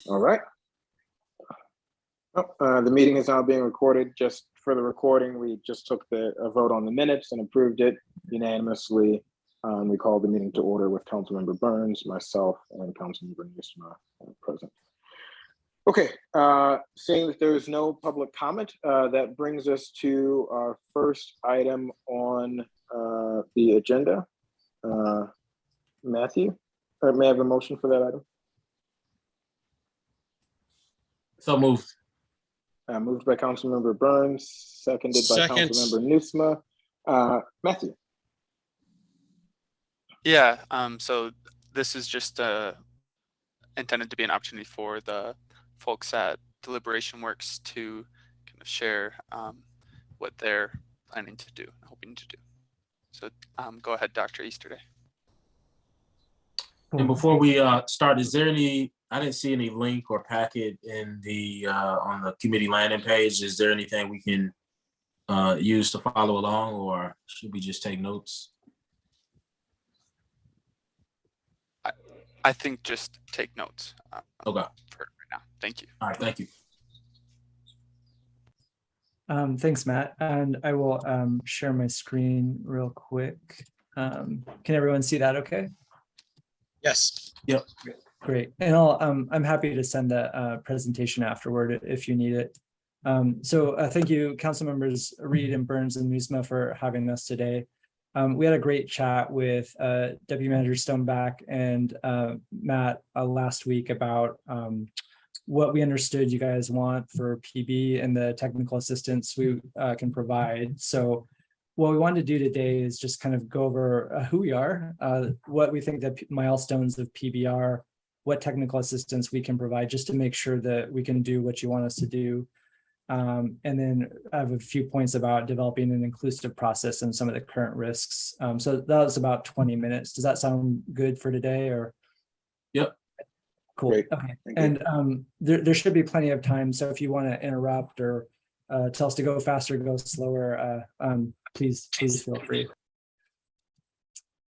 All right. The meeting is now being recorded. Just for the recording, we just took a vote on the minutes and approved it unanimously. We called the meeting to order with Councilmember Burns, myself, and Councilmember Nusma present. Okay, seeing that there is no public comment, that brings us to our first item on the agenda. Matthew, may I have a motion for that item? So moved. Moved by Councilmember Burns, seconded by Councilmember Nusma. Matthew. Yeah, so this is just intended to be an opportunity for the folks at Deliberation Works to kind of share what they're planning to do, hoping to do. So go ahead, Dr. Easterday. And before we start, is there any, I didn't see any link or packet in the on the committee landing page. Is there anything we can use to follow along, or should we just take notes? I think just take notes. Okay. For right now. Thank you. All right, thank you. Thanks, Matt. And I will share my screen real quick. Can everyone see that okay? Yes. Yep. Great. And I'm happy to send the presentation afterward if you need it. So thank you, council members Reed and Burns and Nusma for having us today. We had a great chat with Deputy Manager Stoneback and Matt last week about what we understood you guys want for PB and the technical assistance we can provide. So what we wanted to do today is just kind of go over who we are, what we think the milestones of PB are, what technical assistance we can provide just to make sure that we can do what you want us to do. And then I have a few points about developing an inclusive process and some of the current risks. So that was about 20 minutes. Does that sound good for today or? Yep. Cool. Great. Okay. And there should be plenty of time. So if you want to interrupt or tell us to go faster, go slower, please feel free.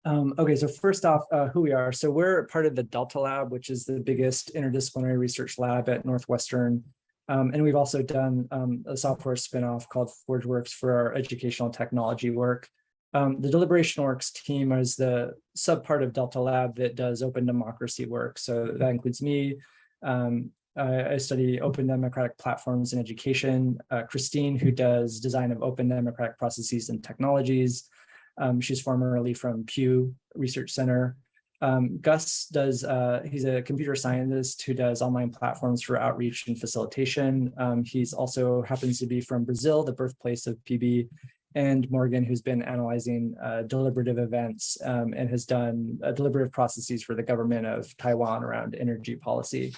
Okay, so first off, who we are. So we're part of the Delta Lab, which is the biggest interdisciplinary research lab at Northwestern. And we've also done a software spinoff called ForgeWorks for our educational technology work. The Deliberation Works team is the subpart of Delta Lab that does open democracy work. So that includes me. I study open democratic platforms in education. Christine, who does design of open democratic processes and technologies. She's formerly from Pew Research Center. Gus does, he's a computer scientist who does online platforms for outreach and facilitation. He's also happens to be from Brazil, the birthplace of PB, and Morgan, who's been analyzing deliberative events and has done deliberative processes for the government of Taiwan around energy policy.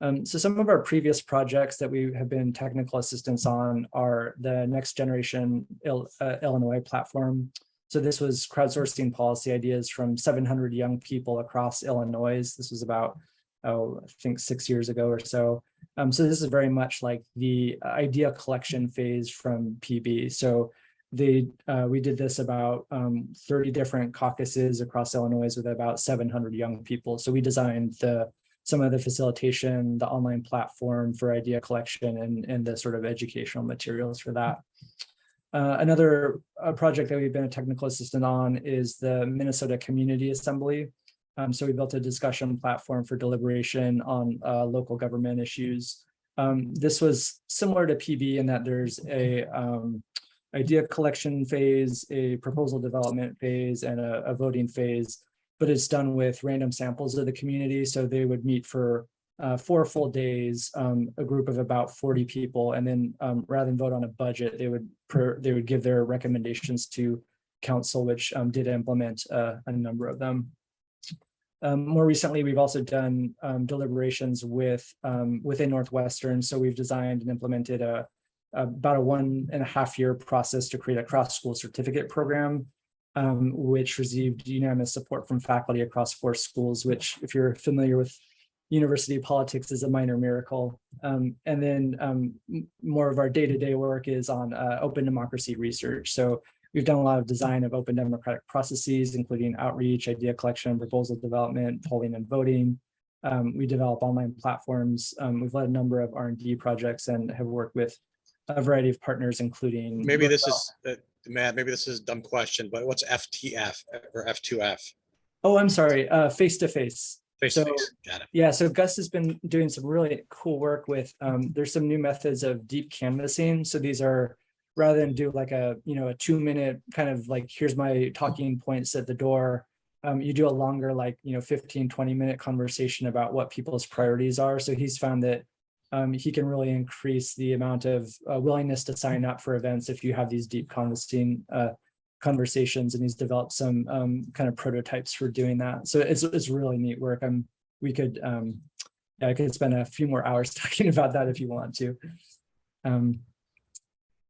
So some of our previous projects that we have been technical assistants on are the next generation Illinois platform. So this was crowdsourcing policy ideas from 700 young people across Illinois. This was about, I think 6 years ago or so. So this is very much like the idea collection phase from PB. So we did this about 30 different caucuses across Illinois with about 700 young people. So we designed some of the facilitation, the online platform for idea collection and the sort of educational materials for that. Another project that we've been a technical assistant on is the Minnesota Community Assembly. So we built a discussion platform for deliberation on local government issues. This was similar to PB in that there's a idea collection phase, a proposal development phase, and a voting phase, but it's done with random samples of the community. So they would meet for 4 full days, a group of about 40 people, and then rather than vote on a budget, they would give their recommendations to council, which did implement a number of them. More recently, we've also done deliberations within Northwestern. So we've designed and implemented about a 1.5 year process to create a cross-school certificate program, which received unanimous support from faculty across 4 schools, which, if you're familiar with university politics, is a minor miracle. And then more of our day-to-day work is on open democracy research. So we've done a lot of design of open democratic processes, including outreach, idea collection, proposal development, polling and voting. We develop online platforms. We've led a number of R&D projects and have worked with a variety of partners, including Maybe this is, Matt, maybe this is a dumb question, but what's FTF or F2F? Oh, I'm sorry, face-to-face. Face-to-face, got it. Yeah, so Gus has been doing some really cool work with, there's some new methods of deep canvassing. So these are, rather than do like a 2-minute kind of like, here's my talking points at the door, you do a longer, like, 15-20-minute conversation about what people's priorities are. So he's found that he can really increase the amount of willingness to sign up for events if you have these deep conversations, and he's developed some kind of prototypes for doing that. So it's really neat work. I could spend a few more hours talking about that if you want to.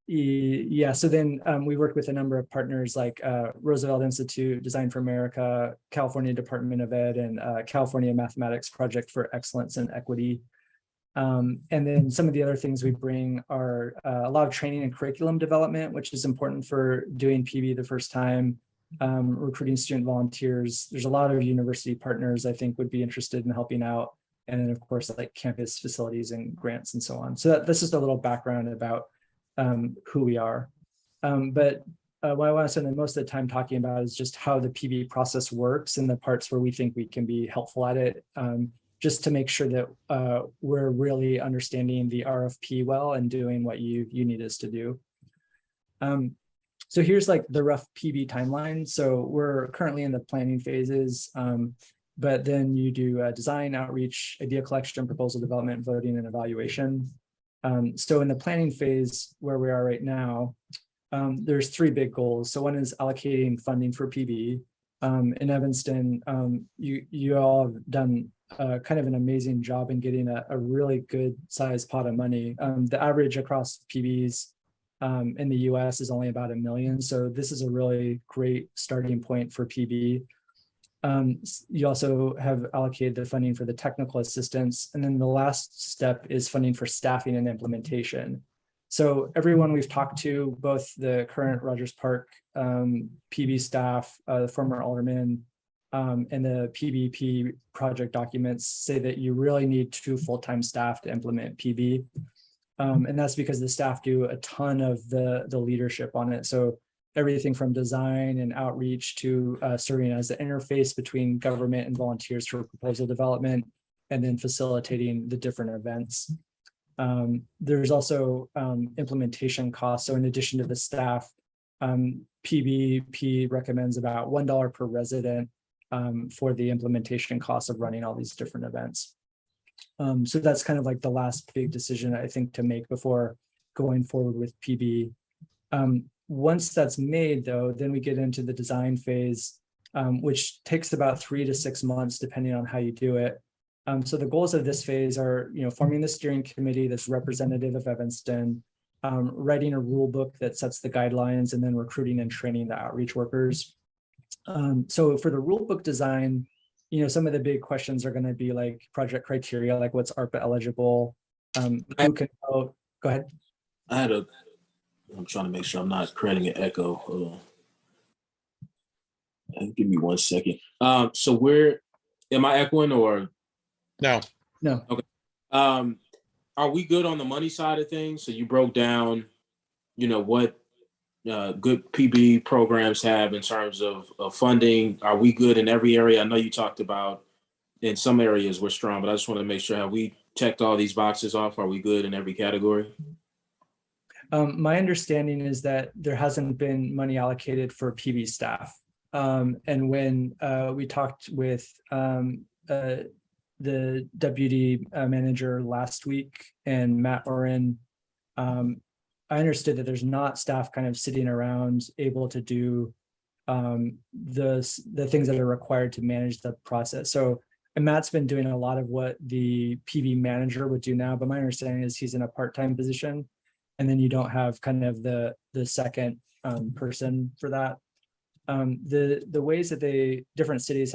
Yeah, so then we work with a number of partners like Roosevelt Institute, Design for America, California Department of Ed, and California Mathematics Project for Excellence and Equity. And then some of the other things we bring are a lot of training and curriculum development, which is important for doing PB the first time, recruiting student volunteers. There's a lot of university partners I think would be interested in helping out. And then of course, like campus facilities and grants and so on. So this is a little background about who we are. But what I want to spend most of the time talking about is just how the PB process works and the parts where we think we can be helpful at it. Just to make sure that we're really understanding the RFP well and doing what you need us to do. So here's like the rough PB timeline. So we're currently in the planning phases, but then you do design, outreach, idea collection, proposal development, voting, and evaluation. So in the planning phase where we are right now, there's 3 big goals. So one is allocating funding for PB. In Evanston, you all have done kind of an amazing job in getting a really good sized pot of money. The average across PBs in the US is only about $1 million. So this is a really great starting point for PB. You also have allocated the funding for the technical assistance. And then the last step is funding for staffing and implementation. So everyone we've talked to, both the current Rogers Park PB staff, the former alderman, and the PBP project documents say that you really need 2 full-time staff to implement PB. And that's because the staff do a ton of the leadership on it. So everything from design and outreach to serving as the interface between government and volunteers for proposal development, and then facilitating the different events. There's also implementation costs. So in addition to the staff, PBP recommends about $1 per resident for the implementation costs of running all these different events. So that's kind of like the last big decision I think to make before going forward with PB. Once that's made though, then we get into the design phase, which takes about 3 to 6 months depending on how you do it. So the goals of this phase are, forming the steering committee that's representative of Evanston, writing a rule book that sets the guidelines, and then recruiting and training the outreach workers. So for the rule book design, some of the big questions are going to be like project criteria, like what's ARPA eligible, who can vote. Go ahead. I'm trying to make sure I'm not creating an echo. Hold on. Give me 1 second. So am I echoing or? No. Okay. Are we good on the money side of things? So you broke down, what good PB programs have in terms of funding. Are we good in every area? I know you talked about in some areas we're strong, but I just want to make sure, have we checked all these boxes off? Are we good in every category? My understanding is that there hasn't been money allocated for PB staff. And when we talked with the deputy manager last week and Matt Oren, I understood that there's not staff kind of sitting around able to do the things that are required to manage the process. So, and Matt's been doing a lot of what the PB manager would do now, but my understanding is he's in a part-time position, and then you don't have kind of the second person for that. The ways that different cities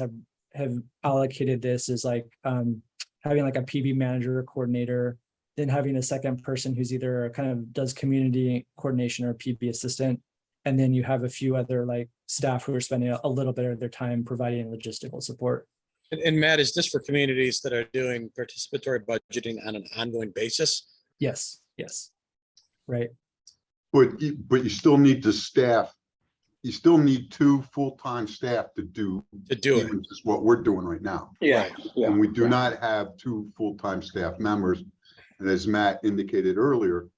have allocated this is like having like a PB manager or coordinator, then having a second person who's either kind of does community coordination or PB assistant. And then you have a few other like staff who are spending a little bit of their time providing logistical support. And Matt, is this for communities that are doing participatory budgeting on an ongoing basis? Yes, yes. Right. But you still need the staff. You still need 2 full-time staff to do it. even just what we're doing right now. Yeah, Right. yeah. And we do not have 2 full-time staff members. And as Matt indicated earlier,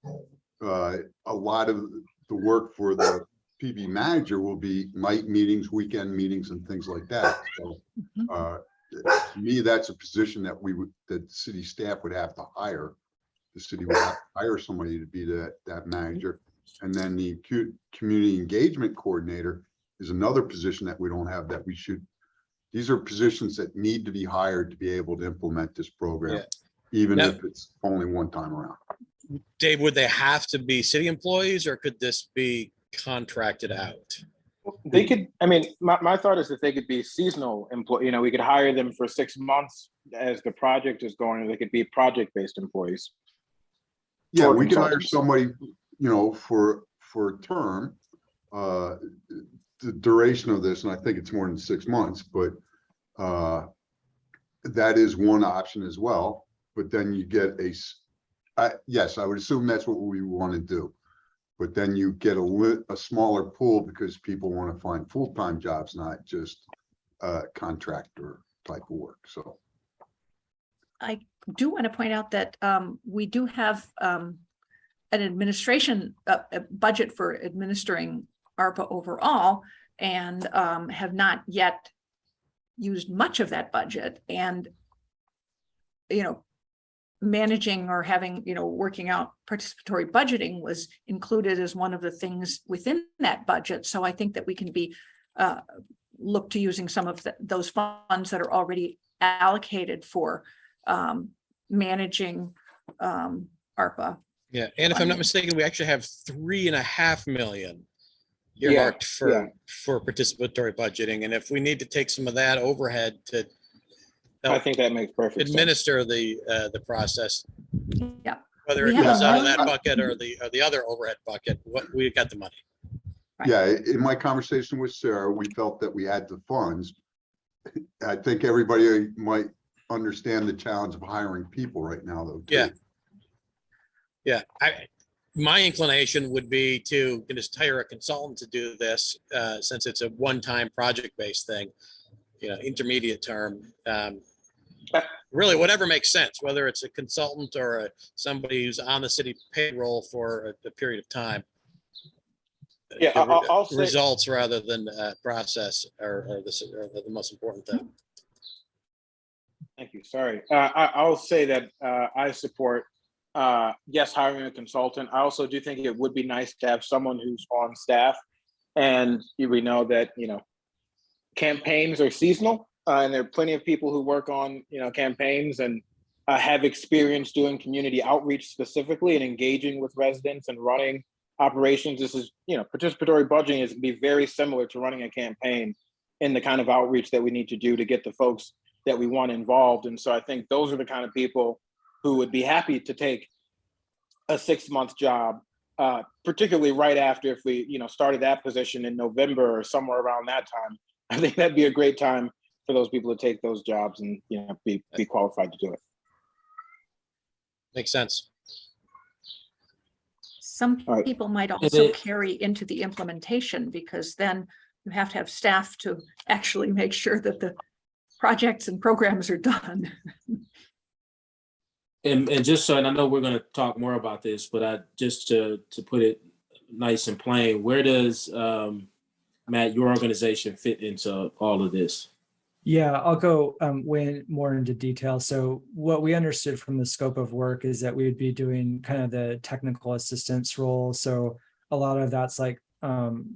a lot of the work for the PB manager will be night meetings, weekend meetings, and things like that. So to me, that's a position that that city staff would have to hire. The city would have to hire somebody to be that manager. And then the community engagement coordinator is another position that we don't have that we should. These are positions that need to be hired to be able to implement this program, even if it's only one time around. Dave, would they have to be city employees or could this be contracted out? They could, I mean, my thought is that they could be seasonal employee, we could hire them for 6 months as the project is going, or they could be project-based employees. Yeah, Or we could hire consultants. somebody, for a term, the duration of this, and I think it's more than 6 months, but that is one option as well. But then you get yes, I would assume that's what we want to do. But then you get a smaller pool because people want to find full-time jobs, not just contractor type of work. So I do want to point out that we do have an administration a budget for administering ARPA overall, and have not yet used much of that budget. And managing or having, working out participatory budgeting was included as one of the things within that budget. So I think that we can be look to using some of those funds that are already allocated for managing ARPA. Yeah, and if I'm not mistaken, we actually have 3.5 million earmarked for participatory budgeting. And if we need to take some of that overhead to I think that makes perfect sense. administer the process, Yeah. whether We it have comes a out of that million- bucket or the other overhead bucket, we got the money. Right. yeah, in my conversation with Sarah, we felt that we had the funds. I think everybody might understand the challenge of hiring people right now, though. too. Yeah, my inclination would be to just hire a consultant to do this, since it's a one-time project-based thing, intermediate term. Really, whatever makes sense, whether it's a consultant or somebody who's on the city payroll for a period of time. Yeah, I'll say- results rather than process are the most important thing. Thank you. Sorry. I'll say that I support, yes, hiring a consultant. I also do think it would be nice to have someone who's on staff. And we know that, campaigns are seasonal. And there are plenty of people who work on, campaigns and have experience doing community outreach specifically and engaging with residents and running operations. This is, participatory budgeting is going to be very similar to running a campaign in the kind of outreach that we need to do to get the folks that we want involved. And so I think those are the kind of people who would be happy to take a 6-month job, particularly right after if we, started that position in November or somewhere around that time. I think that'd be a great time for those people to take those jobs and, be qualified to do it. Makes sense. Some All right. people might also carry into the implementation, because then you have to have staff to actually make sure that the projects and programs are done. And just so, and I know we're going to talk more about this, but just to put it nice and plain, where does, Matt, your organization fit into all of this? Yeah, I'll go way more into detail. So what we understood from the scope of work is that we would be doing kind of the technical assistance role. So a lot of that's like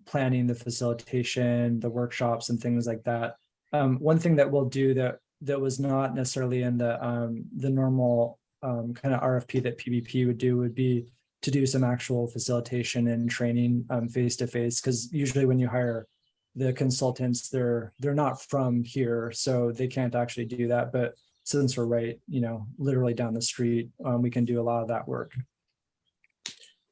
planning the facilitation, the workshops and things like that. One thing that we'll do that was not necessarily in the normal kind of RFP that PBP would do would be to do some actual facilitation and training face-to-face, because usually when you hire the consultants, they're not from here, so they can't actually do that. But since we're right, literally down the street, we can do a lot of that work.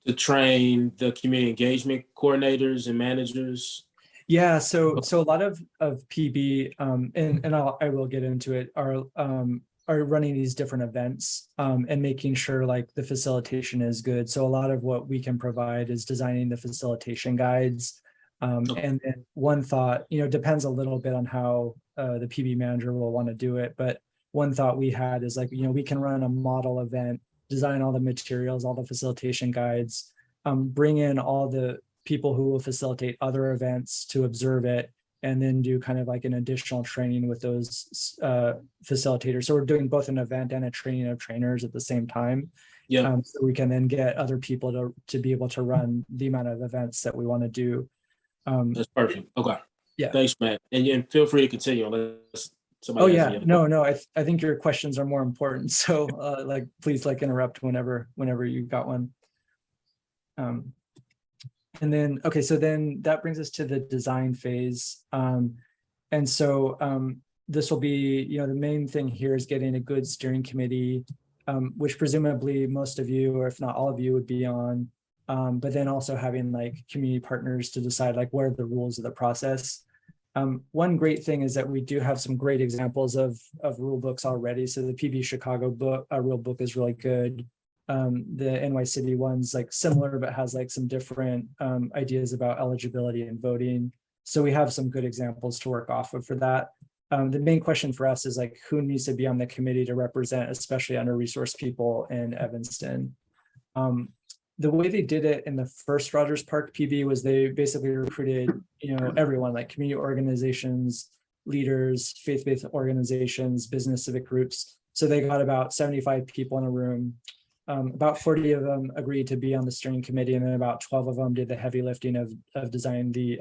To train the community engagement coordinators and managers? Yeah, so a lot of PB and I will get into it are running these different events and making sure like the facilitation is good. So a lot of what we can provide is designing the facilitation guides. And then one thought, depends a little bit on how the PB manager will want to do it. But one thought we had is like, we can run a model event, design all the materials, all the facilitation guides, bring in all the people who will facilitate other events to observe it, and then do kind of like an additional training with those facilitators. So we're doing both an event and a training of trainers at the same time. Yeah. So we can then get other people to be able to run the amount of events that we want to do. That's perfect. Okay. Yeah. Thanks, Matt. And feel free to continue unless somebody Oh has yeah, any other no, I think your questions are more important. So like, please like interrupt whenever you got one. And then, okay, so then that brings us to the design phase. And so this will be, the main thing here is getting a good steering committee, which presumably most of you, or if not all of you, would be on. But then also having like community partners to decide like what are the rules of the process. One great thing is that we do have some great examples of rule books already. So the PB Chicago book, rule book is really good. The NY City one's like similar, but has like some different ideas about eligibility and voting. So we have some good examples to work off of for that. The main question for us is like, who needs to be on the committee to represent, especially under-resourced people in Evanston? The way they did it in the first Rogers Park PB was they basically recruited, everyone, like community organizations, leaders, faith-based organizations, business civic groups. So they got about 75 people in a room. About 40 of them agreed to be on the steering committee, and then about 12 of them did the heavy lifting of designing the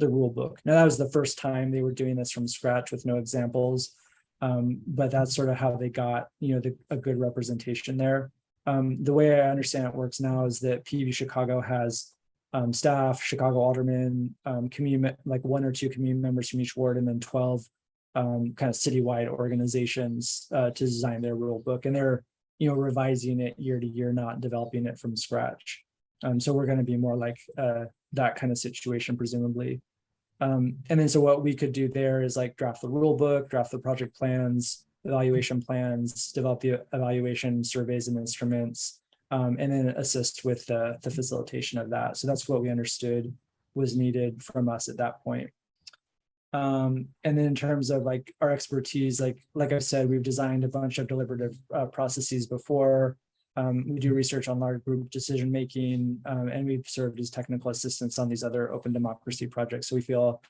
rule book. Now that was the first time they were doing this from scratch with no examples, but that's sort of how they got a good representation there. The way I understand it works now is that PB Chicago has staff, Chicago aldermen, community, like 1 or 2 community members from each ward, and then 12 kind of citywide organizations to design their rule book, and they're revising it year to year, not developing it from scratch. So we're going to be more like that kind of situation, presumably. And then so what we could do there is like draft the rule book, draft the project plans, evaluation plans, develop the evaluation surveys and instruments, and then assist with the facilitation of that. So that's what we understood was needed from us at that point. And then in terms of like our expertise, like I said, we've designed a bunch of deliberative processes before. We do research on large group decision making, and we've served as technical assistants on these other open democracy projects. So we feel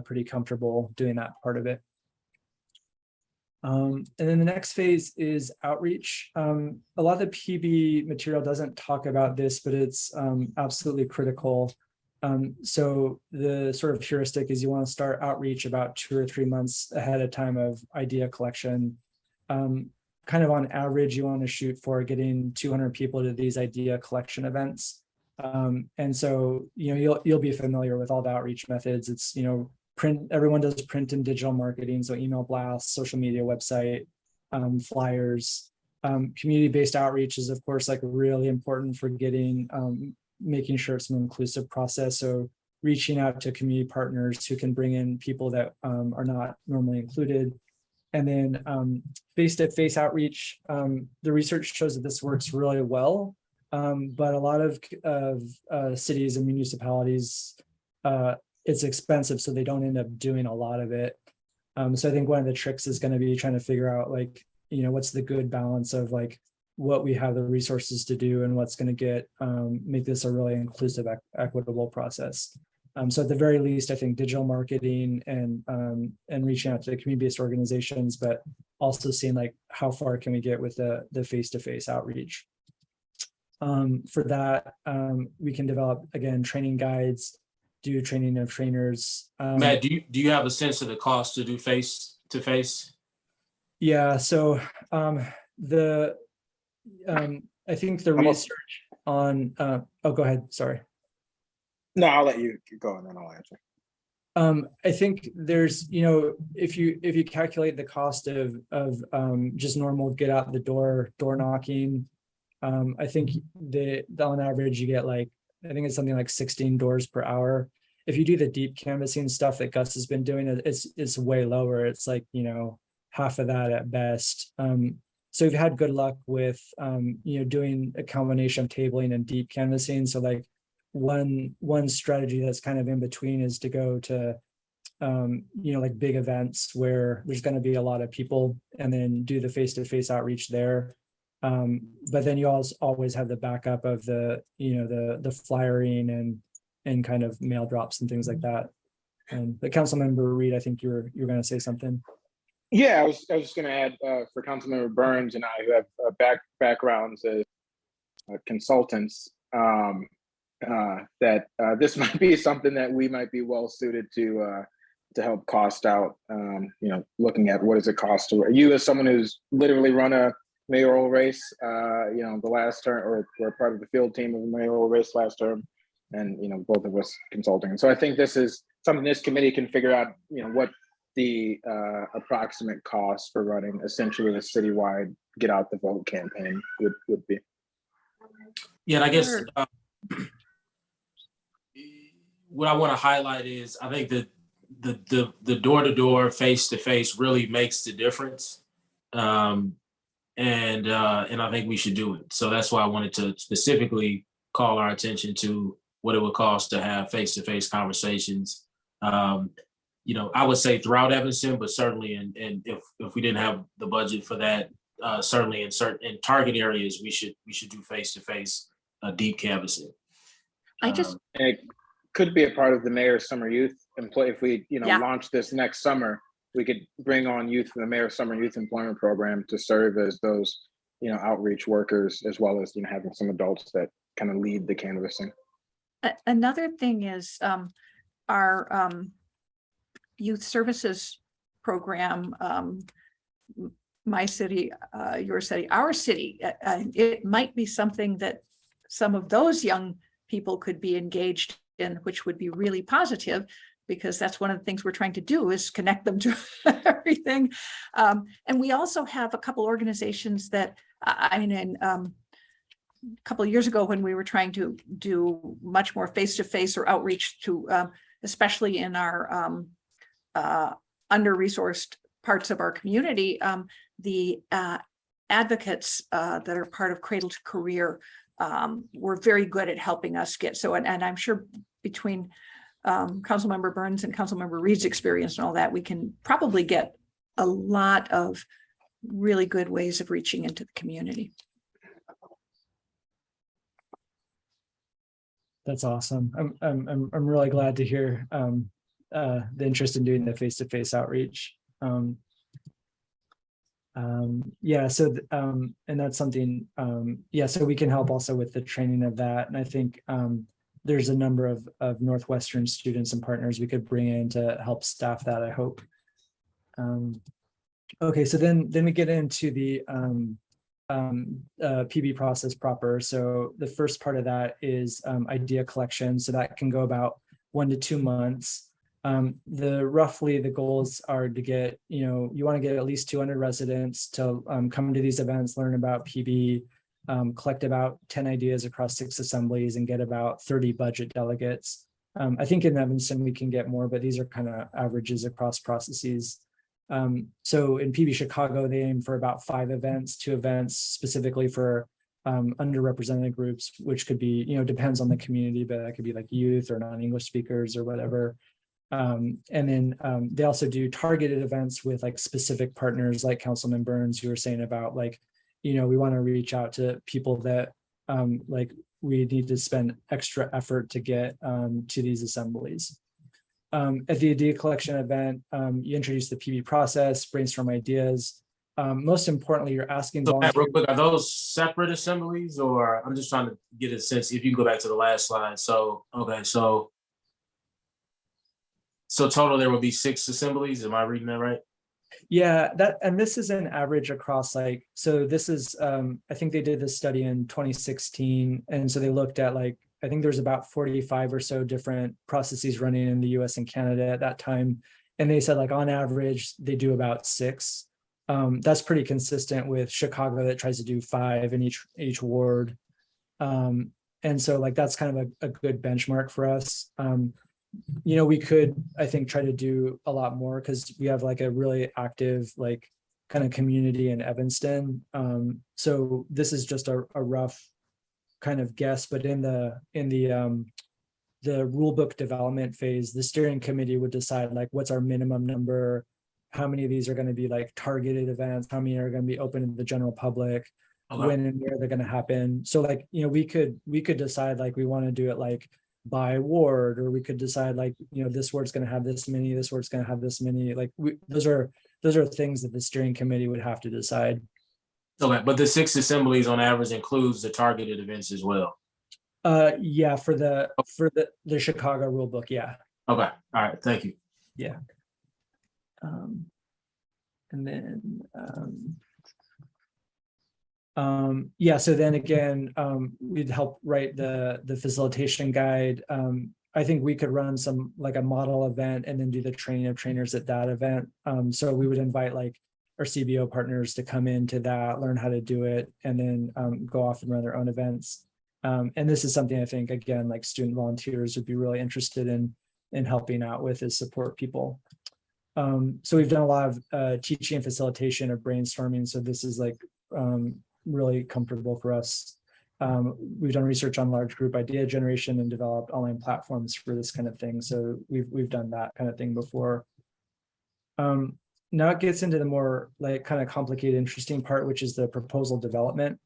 pretty comfortable doing that part of it. And then the next phase is outreach. A lot of the PB material doesn't talk about this, but it's absolutely critical. So the sort of heuristic is you want to start outreach about 2 or 3 months ahead of time of idea collection. Kind of on average, you want to shoot for getting 200 people to these idea collection events. And so, you'll be familiar with all the outreach methods. It's, print, everyone does print and digital marketing. So email blasts, social media, website, flyers. Community-based outreach is of course like really important for getting, making sure it's an inclusive process. So reaching out to community partners who can bring in people that are not normally included. And then face-to-face outreach, the research shows that this works really well, but a lot of cities and municipalities, it's expensive, so they don't end up doing a lot of it. So I think one of the tricks is going to be trying to figure out like, what's the good balance of like what we have the resources to do and what's going to get make this a really inclusive, equitable process. So at the very least, I think digital marketing and reaching out to the community-based organizations, but also seeing like how far can we get with the face-to-face outreach. For that, we can develop again training guides, do training of trainers. Matt, do you have a sense of the cost to do face-to-face? Yeah, so I think the research on oh, go ahead, sorry. No, I'll let you go and then I'll answer. I think there's, if you calculate the cost of just normal get out the door knocking, I think on average you get like, I think it's something like 16 doors per hour. if you do the deep canvassing stuff that Gus has been doing, it's way lower. It's like, you know, half of that at best. So we've had good luck with, you know, doing a combination of tabling and deep canvassing. So like one strategy that's kind of in between is to go to, you know, like big events where there's going to be a lot of people, and then do the face-to-face outreach there. But then you always have the backup of the, you know, the flyering and kind of mail drops and things like that. But Councilmember Reed, I think you were going to say something. Yeah, I was just going to add for Councilmember Burns and I, who have backgrounds as consultants, that this might be something that we might be well suited to help cost out. You know, looking at what does it cost to you, as someone who's literally run a mayoral race, you know, the last term, or we're part of the field team of the mayoral race last term, and you know, both of us consulting. So I think this is something this committee can figure out, you know, what the approximate cost for running essentially a citywide get out the vote campaign would be. Yeah, and I guess what I want to highlight is I think that the door-to-door, face-to-face really makes the difference. And I think we should do it. So that's why I wanted to specifically call our attention to what it would cost to have face-to-face conversations. You know, I would say throughout Evanston, but certainly and if we didn't have the budget for that, certainly in target areas, we should do face-to-face deep canvassing. I just And it could be a part of the mayor's summer youth employee. If we, you know, launch this next summer, we could bring on youth from the mayor's summer youth employment program to serve as those, you know, outreach workers, as well as, you know, having some adults that kind of lead the canvassing. Another thing is our youth services program, my city, your city, our city. It might be something that some of those young people could be engaged in, which would be really positive, because that's one of the things we're trying to do is connect them to everything. And we also have a couple organizations that, I mean, a couple of years ago when we were trying to do much more face-to-face or outreach to, especially in our under-resourced parts of our community, the advocates that are part of Cradle to Career were very good at helping us get, so, and I'm sure between Councilmember Burns and Councilmember Reed's experience and all that, we can probably get a lot of really good ways of reaching into the community. That's awesome. I'm really glad to hear the interest in doing the face-to-face outreach. Yeah, so and that's something, yeah, so we can help also with the training of that. And I think there's a number of Northwestern students and partners we could bring in to help staff that, I hope. Okay, so then we get into the PB process proper. So the first part of that is idea collection. So that can go about 1 to 2 months. Roughly the goals are to get, you know, you want to get at least 200 residents to come to these events, learn about PB, collect about 10 ideas across 6 assemblies, and get about 30 budget delegates. I think in Evanston we can get more, but these are kind of averages across processes. So in PB Chicago, they aim for about 5 events, 2 events specifically for underrepresented groups, which could be, you know, depends on the community, but that could be like youth or non-English speakers or whatever. And then they also do targeted events with like specific partners, like Councilman Burns, you were saying about, like, you know, we want to reach out to people that like we need to spend extra effort to get to these assemblies. At the idea collection event, you introduce the PB process, brainstorm ideas. Most importantly, you're asking. So Matt, real quick, are those separate assemblies, or I'm just trying to get a sense, if you can go back to the last slide. So, okay, so total there will be 6 assemblies. Am I reading that right? Yeah, and this is an average across, like, so this is, I think they did this study in 2016. And so they looked at, like, I think there's about 45 or so different processes running in the US and Canada at that time. And they said, like, on average, they do about 6. That's pretty consistent with Chicago that tries to do 5 in each ward. And so, like, that's kind of a good benchmark for us. we could, I think, try to do a lot more because we have like a really active, like kind of community in Evanston. So this is just a rough kind of guess, but in the rule book development phase, the steering committee would decide like what's our minimum number, how many of these are going to be like targeted events, how many are going to be open to the general public, when and where they're going to happen. So like, we could decide like we want to do it like by ward, or we could decide like, this ward's going to have this many, this ward's going to have this many. Like those are things that the steering committee would have to decide. Okay, but the 6 assemblies on average includes the targeted events as well. Yeah, for the Chicago rule book, yeah. Okay, all right, thank you. Yeah. And then yeah, so then again, we'd help write the facilitation guide. I think we could run some like a model event and then do the training of trainers at that event. So we would invite like our CBO partners to come into that, learn how to do it, and then go off and run their own events. And this is something I think, again, like student volunteers would be really interested in helping out with, is support people. So we've done a lot of teaching and facilitation of brainstorming. So this is like really comfortable for us. We've done research on large group idea generation and developed online platforms for this kind of thing. So we've done that kind of thing before. Now it gets into the more like kind of complicated, interesting part, which is the proposal development.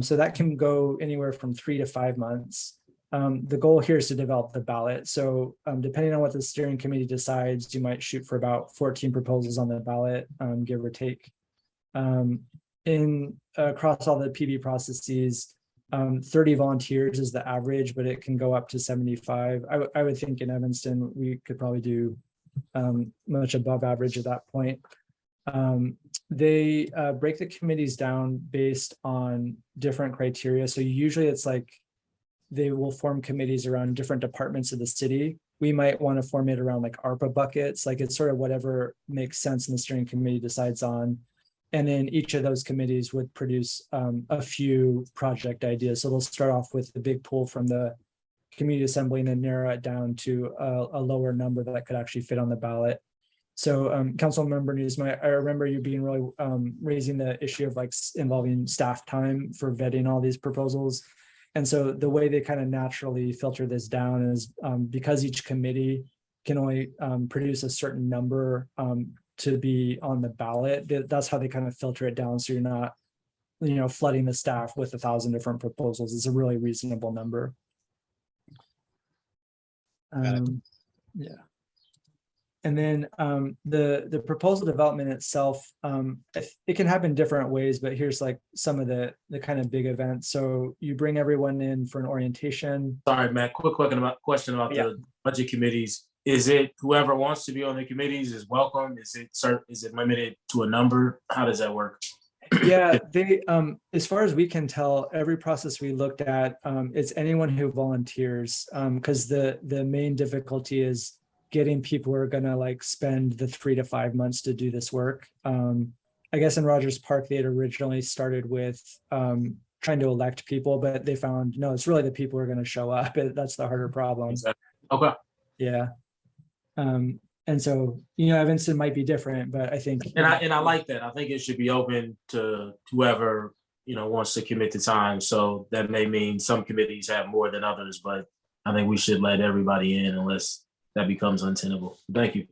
So that can go anywhere from 3 to 5 months. The goal here is to develop the ballot. So depending on what the steering committee decides, you might shoot for about 14 proposals on the ballot, give or take. Across all the PB processes, 30 volunteers is the average, but it can go up to 75. I would think in Evanston, we could probably do much above average at that point. They break the committees down based on different criteria. So usually it's like they will form committees around different departments of the city. We might want to form it around like ARPA buckets, like it's sort of whatever makes sense and the steering committee decides on. And then each of those committees would produce a few project ideas. So they'll start off with the big pool from the community assembly and then narrow it down to a lower number that could actually fit on the ballot. So Councilmember Newsma, I remember you being really raising the issue of like involving staff time for vetting all these proposals. And so the way they kind of naturally filter this down is because each committee can only produce a certain number to be on the ballot. That's how they kind of filter it down. So you're not, flooding the staff with 1,000 different proposals. It's a really reasonable number. Yeah. And then the proposal development itself, it can happen different ways, but here's like some of the kind of big events. So you bring everyone in for an orientation. Sorry, Matt, quick question about the budget committees. Is it whoever wants to be on the committees is welcome? Is it limited to a number? How does that work? Yeah, they as far as we can tell, every process we looked at, it's anyone who volunteers, because the main difficulty is getting people who are going to like spend the 3 to 5 months to do this work. I guess in Rogers Park, they had originally started with trying to elect people, but they found, no, it's really the people who are going to show up. That's the harder problem. Exactly. Okay. Yeah. And so, Evanston might be different, but I think. And I like that. I think it should be open to whoever, wants to commit the time. So that may mean some committees have more than others, but I think we should let everybody in unless that becomes untenable. Thank you.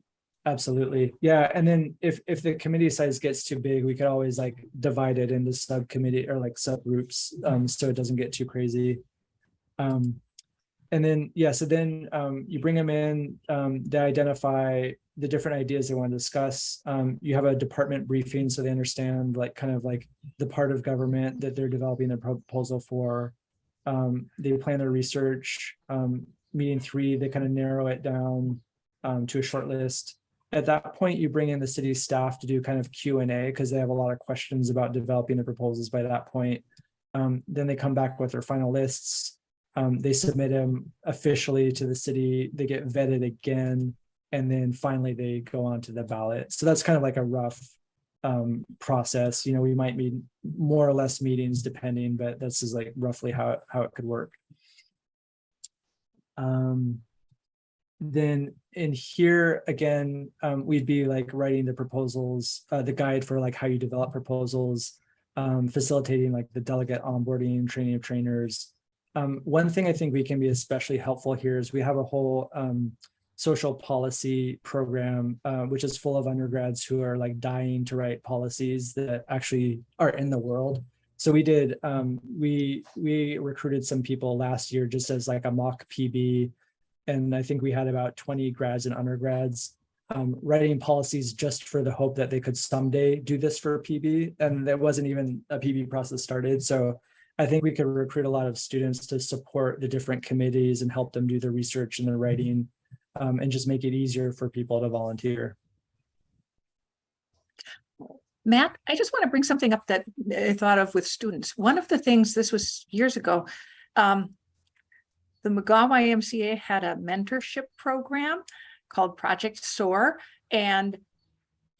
Absolutely. Yeah. And then if the committee size gets too big, we could always like divide it into subcommittee or like subgroups, so it doesn't get too crazy. And then, so then you bring them in, they identify the different ideas they want to discuss. You have a department briefing so they understand like kind of like the part of government that they're developing their proposal for. They plan their research. Meeting 3, they kind of narrow it down to a short list. At that point, you bring in the city staff to do kind of Q&A because they have a lot of questions about developing the proposals by that point. Then they come back with their final lists. They submit them officially to the city. They get vetted again. And then finally, they go on to the ballot. So that's kind of like a rough process. We might need more or less meetings depending, but this is like roughly how it could work. Then in here again, we'd be like writing the proposals, the guide for like how you develop proposals, facilitating like the delegate onboarding, training of trainers. One thing I think we can be especially helpful here is we have a whole social policy program, which is full of undergrads who are like dying to write policies that actually are in the world. So we did, we recruited some people last year just as like a mock PB. And I think we had about 20 grads and undergrads writing policies just for the hope that they could someday do this for a PB. And there wasn't even a PB process started. So I think we could recruit a lot of students to support the different committees and help them do the research and the writing, and just make it easier for people to volunteer. Matt, I just want to bring something up that I thought of with students. One of the things, this was years ago, the McGaw YMCA had a mentorship program called Project SOAR, and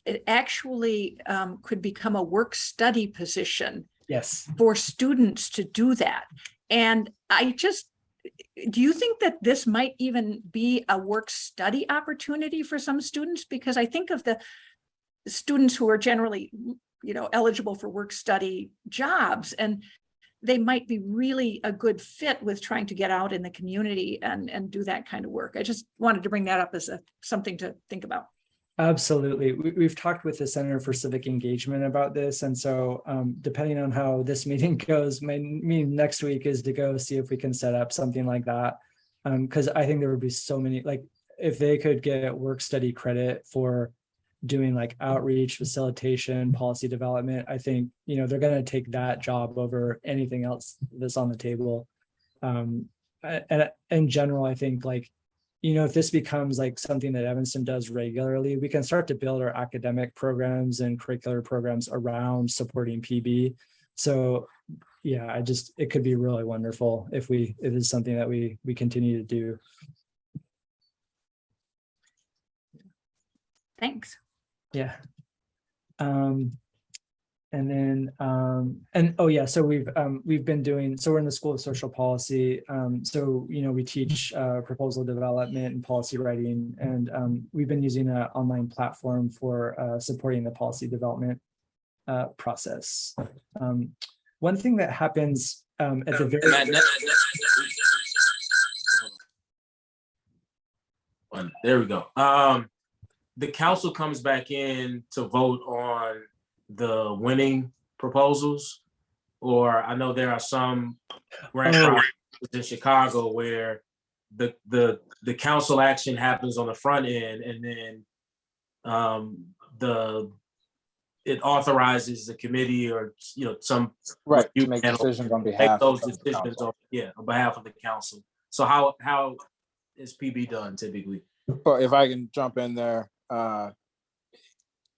it actually could become a work study position. Yes. For students to do that. And do you think that this might even be a work study opportunity for some students? Because I think of the students who are generally, eligible for work study jobs, and they might be really a good fit with trying to get out in the community and do that kind of work. I just wanted to bring that up as something to think about. Absolutely. We've talked with the Center for Civic Engagement about this. And so depending on how this meeting goes, my meeting next week is to go see if we can set up something like that. Because I think there would be so many, like if they could get work study credit for doing like outreach, facilitation, policy development, I think, they're going to take that job over anything else that's on the table. And in general, I think like, if this becomes like something that Evanston does regularly, we can start to build our academic programs and curricular programs around supporting PB. So yeah, it could be really wonderful if it is something that we continue to do. Thanks. Yeah. And then, so we've been doing, so we're in the School of Social Policy. So, we teach proposal development and policy writing, and we've been using an online platform for supporting the policy development process. One thing that happens at the very there we go. The council comes back in to vote on the winning proposals, or I know there are some grant projects in Chicago where the council action happens on the front end, and then it authorizes the committee or some to make decisions on behalf those of the decisions council. on behalf of the council. So how is PB done typically? But if I can jump in there,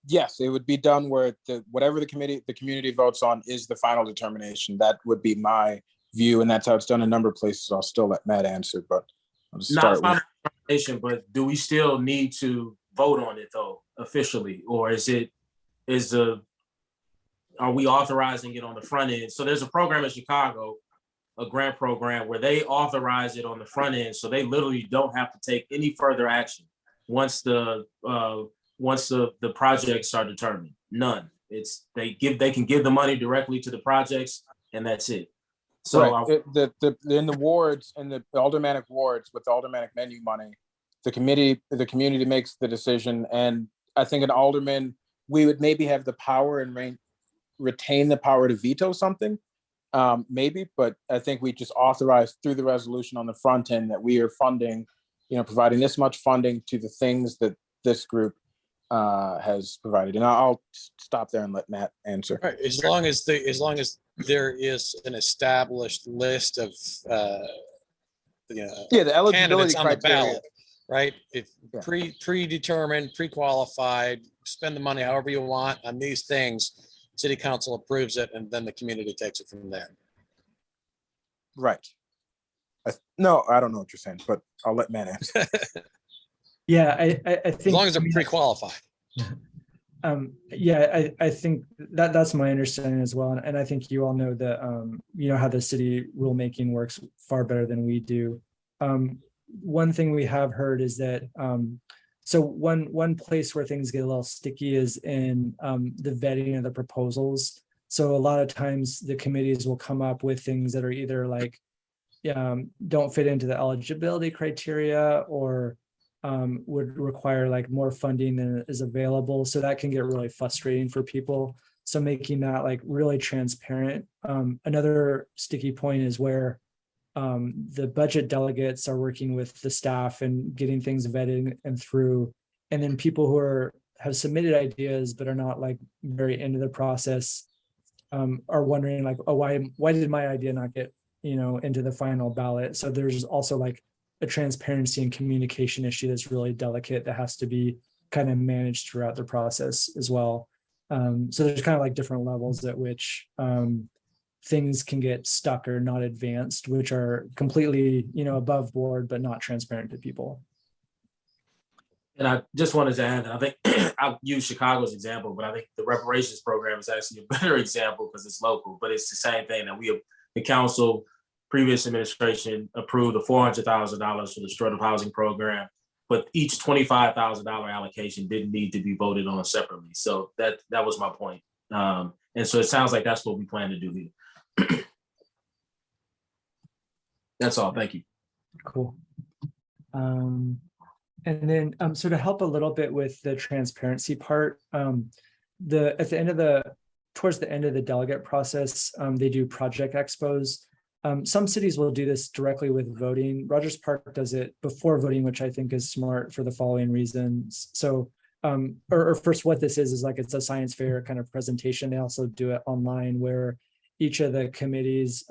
yes, it would be done where whatever the community votes on is the final determination. That would be my view, and that's how it's done in a number of places. I'll still let Matt answer, but I'll just Not start final determination, but do we still need to vote on it though officially, or are we authorizing it on the front end? So there's a program in Chicago, a grant program, where they authorize it on the front end, so they literally don't have to take any further action once the projects are determined. None. They can give the money directly to the projects, and that's it. So right. In the wards, in the aldermanic wards with aldermanic menu money, the community makes the decision, and I think an alderman, we would maybe have the power and retain the power to veto something, maybe, but I think we just authorize through the resolution on the front end that we are funding, providing this much funding to the things that this group has provided. And I'll stop there and let Matt answer. Right. As long as there is an established list of the eligibility candidates on the criteria. ballot, right? If predetermined, pre-qualified, spend the money however you want on these things, city council approves it, and then the community takes it from there. Right. No, I don't know what you're saying, but I'll let Matt answer. Yeah, I think as long as they're pre-qualified. I think that's my understanding as well, and I think you all know that how the city rulemaking works far better than we do. one thing we have heard is that so one place where things get a little sticky is in the vetting of the proposals. So a lot of times the committees will come up with things that are either like don't fit into the eligibility criteria or would require like more funding than is available. So that can get really frustrating for people. So making that like really transparent. Another sticky point is where the budget delegates are working with the staff and getting things vetted and through. And then people who have submitted ideas but are not like very into the process are wondering like, oh, why did my idea not get, into the final ballot? So there's also like a transparency and communication issue that's really delicate that has to be kind of managed throughout the process as well. So there's kind of like different levels at which things can get stuck or not advanced, which are completely, above board, but not transparent to people. And I just wanted to add, I think I'll use Chicago's example, but I think the reparations program is actually a better example because it's local, but it's the same thing that the council, previous administration approved the $400,000 for the supportive housing program, but each $25,000 allocation didn't need to be voted on separately. So that was my point. And so it sounds like that's what we plan to do here. That's all. Thank you. Cool. And then so to help a little bit with the transparency part, towards the end of the delegate process, they do project expos. Some cities will do this directly with voting. Rogers Park does it before voting, which I think is smart for the following reasons. So, or first, what this is like it's a science fair kind of presentation. They also do it online where each of the committees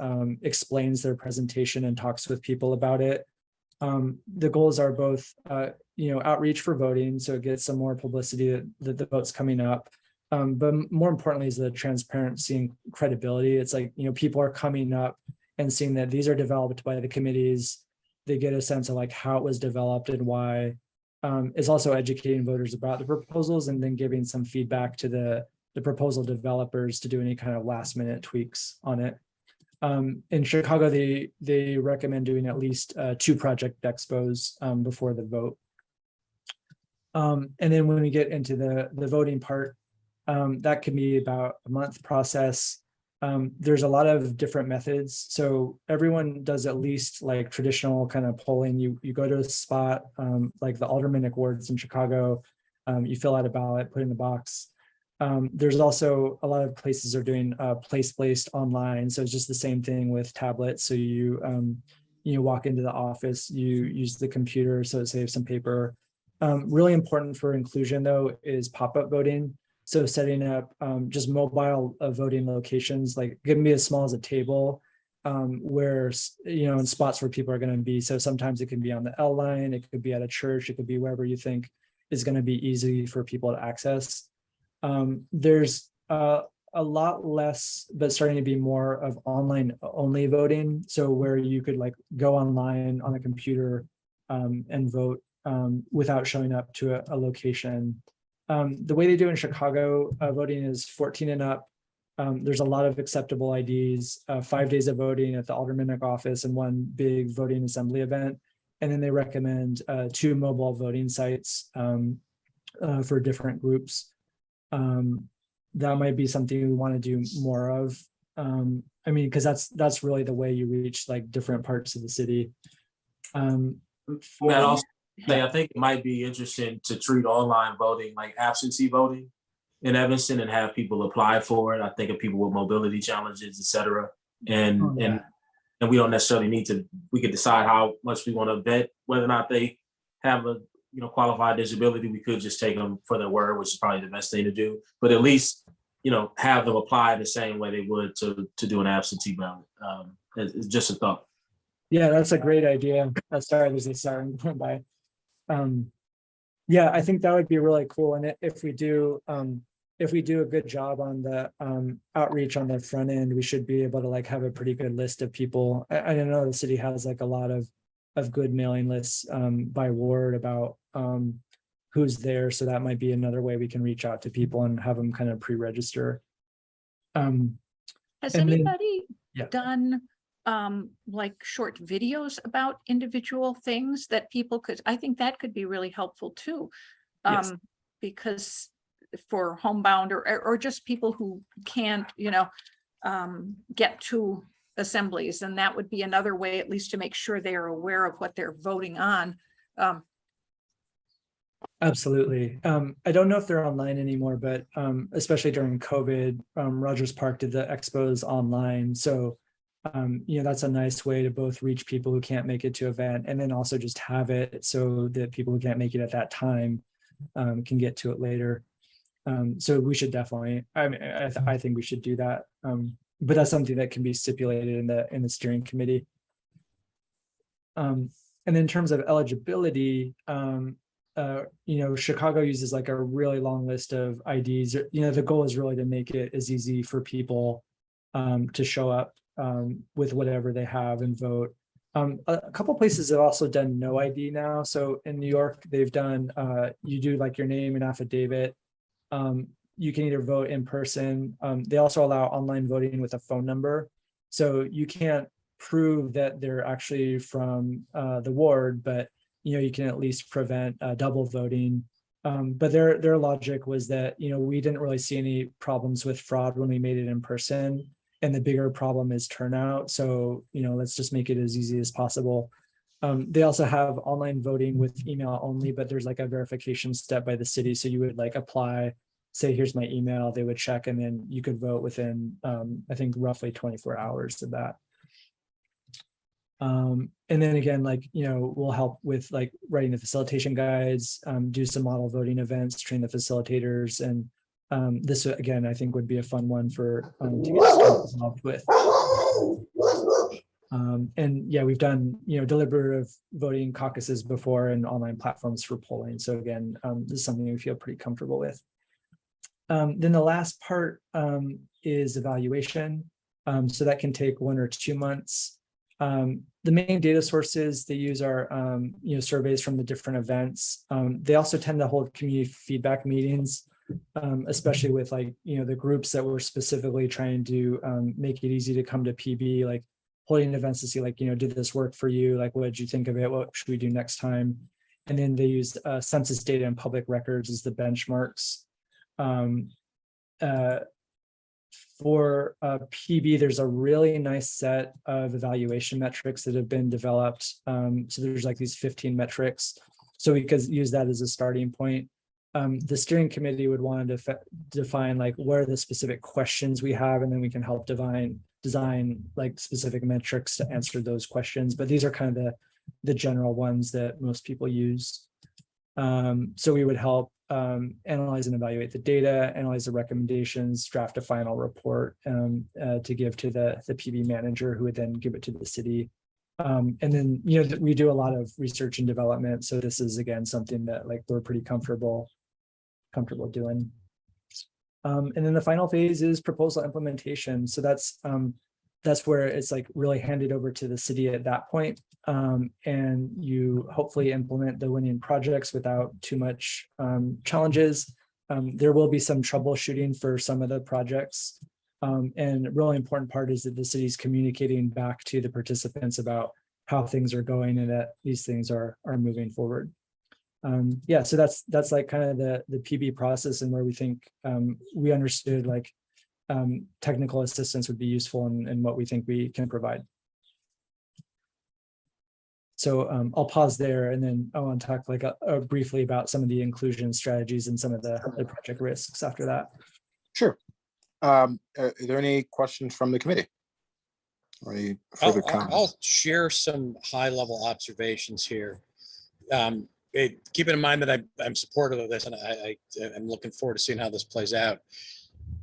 explains their presentation and talks with people about it. The goals are both, outreach for voting, so it gets some more publicity that the vote's coming up. But more importantly is the transparency and credibility. It's like, people are coming up and seeing that these are developed by the committees. They get a sense of like how it was developed and why. It's also educating voters about the proposals and then giving some feedback to the proposal developers to do any kind of last minute tweaks on it. In Chicago, they recommend doing at least 2 project expos before the vote. And then when we get into the voting part, that can be about a month process. There's a lot of different methods. So everyone does at least like traditional kind of polling. You go to a spot like the aldermanic wards in Chicago, you fill out a ballot, put in the box. There's also a lot of places are doing place-based online. So it's just the same thing with tablets. So you walk into the office, you use the computer, so it saves some paper. Really important for inclusion though is pop-up voting. So setting up just mobile voting locations, like it can be as small as a table where, in spots where people are going to be. So sometimes it can be on the L line, it could be at a church, it could be wherever you think is going to be easy for people to access. There's a lot less, but starting to be more of online only voting. So where you could like go online on a computer and vote without showing up to a location. The way they do in Chicago, voting is 14 and up. There's a lot of acceptable IDs, 5 days of voting at the aldermanic office and 1 big voting assembly event. And then they recommend 2 mobile voting sites for different groups. That might be something we want to do more of. Because that's really the way you reach like different parts of the city. I think it might be interesting to treat online voting like absentee voting in Evanston and have people apply for it. I think of people with mobility challenges, et cetera. And we don't necessarily need to, we could decide how much we want to vet whether or not they have a qualified disability. We could just take them for their word, which is probably the best thing to do. But at least, have them apply the same way they would to do an absentee ballot. It's just a thought. Yeah, that's a great idea. Sorry, there's a siren going by. I think that would be really cool. And if we do a good job on the outreach on the front end, we should be able to like have a pretty good list of people. I know the city has like a lot of good mailing lists by ward about who's there. So that might be another way we can reach out to people and have them kind of pre-register. Has anybody done like short videos about individual things that people could, I think that could be really helpful too. Yes. Because for homebound or just people who can't, get to assemblies, and that would be another way at least to make sure they are aware of what they're voting on. Absolutely. I don't know if they're online anymore, but especially during COVID, Rogers Park did the expos online. So, that's a nice way to both reach people who can't make it to event and then also just have it so that people who can't make it at that time can get to it later. So we should definitely, I think we should do that. But that's something that can be stipulated in the steering committee. And then in terms of eligibility, Chicago uses like a really long list of IDs. The goal is really to make it as easy for people to show up with whatever they have and vote. A couple places have also done no ID now. So in New York, they've done, you do like your name and affidavit. You can either vote in person. They also allow online voting with a phone number. So you can't prove that they're actually from the ward, but you can at least prevent double voting. But their logic was that, we didn't really see any problems with fraud when we made it in person. And the bigger problem is turnout. So, let's just make it as easy as possible. They also have online voting with email only, but there's like a verification step by the city. So you would like apply, say, here's my email, they would check, and then you could vote within, I think, roughly 24 hours of that. And then again, we'll help with like writing the facilitation guides, do some model voting events, train the facilitators. And this, again, I think would be a fun one for to get students involved with. And yeah, we've done, deliberative voting caucuses before and online platforms for polling. So again, this is something we feel pretty comfortable with. Then the last part is evaluation. So that can take 1 or 2 months. The main data sources they use are, surveys from the different events. They also tend to hold community feedback meetings, especially with the groups that were specifically trying to make it easy to come to PB, like holding events to see did this work for you? Like, what did you think of it? What should we do next time? And then they used census data and public records as the benchmarks. For PB, there's a really nice set of evaluation metrics that have been developed. So there's like these 15 metrics. So we could use that as a starting point. The steering committee would want to define like what are the specific questions we have, and then we can help design like specific metrics to answer those questions. But these are kind of the general ones that most people use. So we would help analyze and evaluate the data, analyze the recommendations, draft a final report to give to the PB manager, who would then give it to the city. And then, we do a lot of research and development. So this is, again, something that we're pretty comfortable doing. And then the final phase is proposal implementation. So that's where it's really handed over to the city at that point. And you hopefully implement the winning projects without too much challenges. There will be some troubleshooting for some of the projects. And a really important part is that the city's communicating back to the participants about how things are going and that these things are moving forward. Yeah, so that's like kind of the PB process, and where we think we understood technical assistance would be useful and what we think we can provide. So I'll pause there, and then I want to talk briefly about some of the inclusion strategies and some of the project risks after that. Sure. Are there any questions from the committee? Or any further comments? I'll share some high-level observations here. Keeping in mind that I'm supportive of this, and I'm looking forward to seeing how this plays out.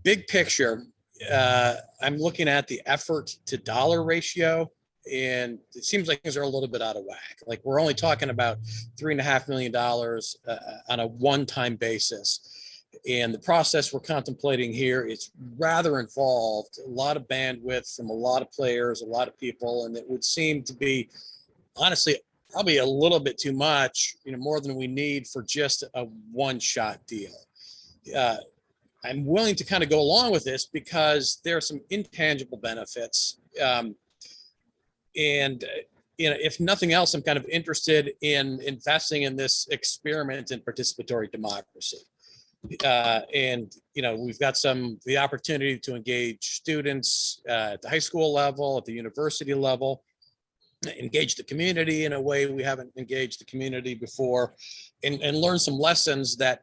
Big picture, I'm looking at the effort to dollar ratio, and it seems like things are a little bit out of whack. Like, we're only talking about $3.5 million on a one-time basis. And the process we're contemplating here is rather involved, a lot of bandwidth from a lot of players, a lot of people, and it would seem to be, honestly, probably a little bit too much, more than we need for just a one-shot deal. I'm willing to kind of go along with this because there are some intangible benefits. And if nothing else, I'm kind of interested in investing in this experiment in participatory democracy. And we've got the opportunity to engage students at the high school level, at the university level, engage the community in a way we haven't engaged the community before, and learn some lessons that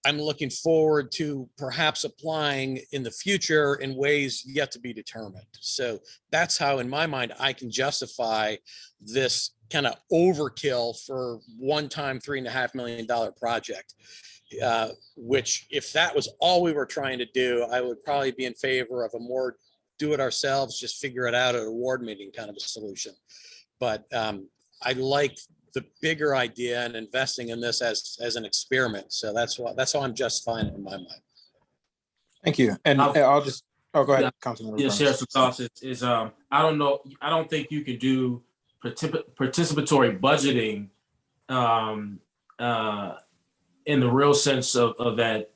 I'm looking forward to perhaps applying in the future in ways yet to be determined. So that's how, in my mind, I can justify this kind of overkill for one-time $3.5 million project. Which, if that was all we were trying to do, I would probably be in favor of a more do it ourselves, just figure it out at a ward meeting kind of a solution. But I like the bigger idea and investing in this as an experiment. So that's how I'm justifying it in my mind. Thank you. And I'll just, go ahead, Councilmember. Yeah, share some thoughts. I don't know. I don't think you can do participatory budgeting in the real sense of that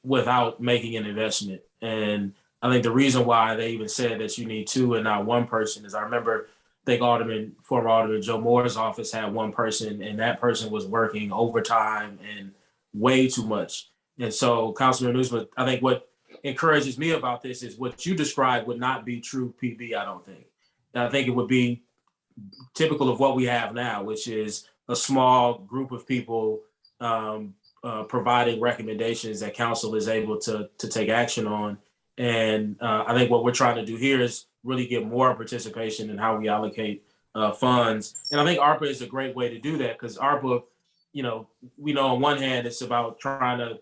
without making an investment. And I think the reason why they even said that you need two and not one person is I remember, I think former Alderman Joe Moore's office had one person, and that person was working overtime and way too much. And so, Councilman Newsman, I think what encourages me about this is what you described would not be true PB, I don't think. I think it would be typical of what we have now, which is a small group of people providing recommendations that council is able to take action on. And I think what we're trying to do here is really get more participation in how we allocate funds. And I think ARPA is a great way to do that, because ARPA, we know on one hand it's about trying to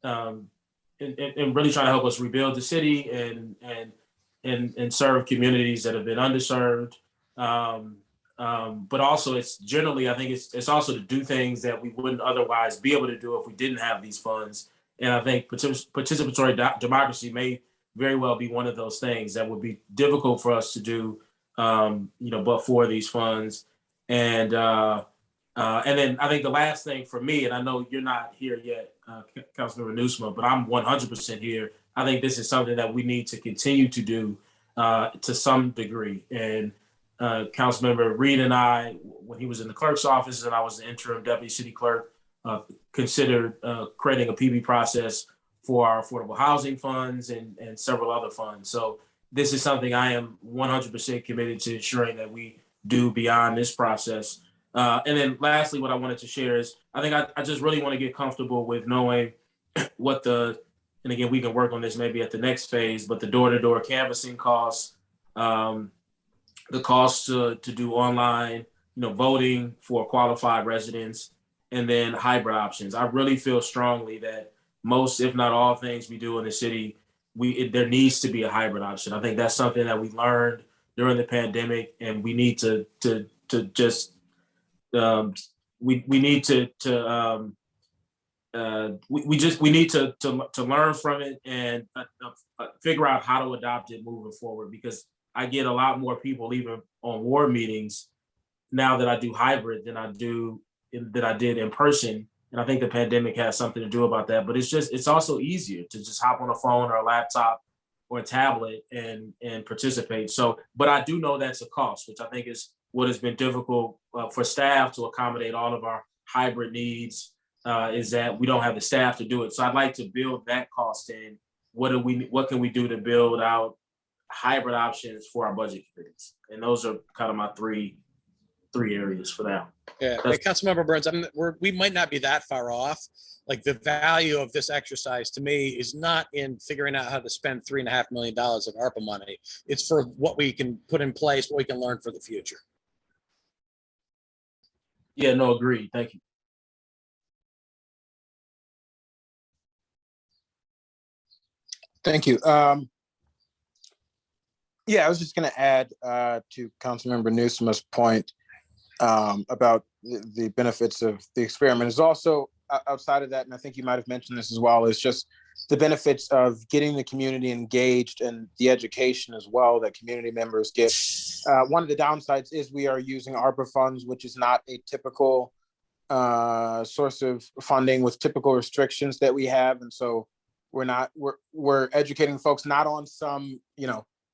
and really trying to help us rebuild the city and serve communities that have been underserved. But also it's generally, I think it's also to do things that we wouldn't otherwise be able to do if we didn't have these funds. And I think participatory democracy may very well be one of those things that would be difficult for us to do, but for these funds. And then I think the last thing for me, and I know you're not here yet, Councilmember Newsma, but I'm 100% here. I think this is something that we need to continue to do to some degree. And Councilmember Reed and I, when he was in the clerk's office and I was the interim deputy city clerk, considered creating a PB process for our affordable housing funds and several other funds. So this is something I am 100% committed to ensuring that we do beyond this process. And then lastly, what I wanted to share is I think I just really want to get comfortable with knowing what and again, we can work on this maybe at the next phase, but the door-to-door canvassing costs, the cost to do online, voting for qualified residents, and then hybrid options. I really feel strongly that most, if not all, things we do in the city, there needs to be a hybrid option. I think that's something that we learned during the pandemic, and we need to just we need to learn from it and figure out how to adopt it moving forward, because I get a lot more people even on ward meetings now that I do hybrid than I did in person. And I think the pandemic has something to do about that, but it's also easier to just hop on a phone or a laptop or a tablet and participate. So, but I do know that's a cost, which I think is what has been difficult for staff to accommodate all of our hybrid needs, is that we don't have the staff to do it. So I'd like to build that cost in. What can we do to build out hybrid options for our budget committees? And those are kind of my three areas for now. Yeah, hey, Councilmember Burns, we might not be that far off. Like, the value of this exercise to me is not in figuring out how to spend $3.5 million of ARPA money. It's for what we can put in place, what we can learn for the future. Yeah, no, agreed. Thank you. Thank you. Yeah, I was just going to add to Councilmember Newsom's point about the benefits of the experiment. Is also outside of that, and I think you might have mentioned this as well, is just the benefits of getting the community engaged and the education as well that community members get. One of the downsides is we are using ARPA funds, which is not a typical source of funding with typical restrictions that we have. And so we're educating folks not on some,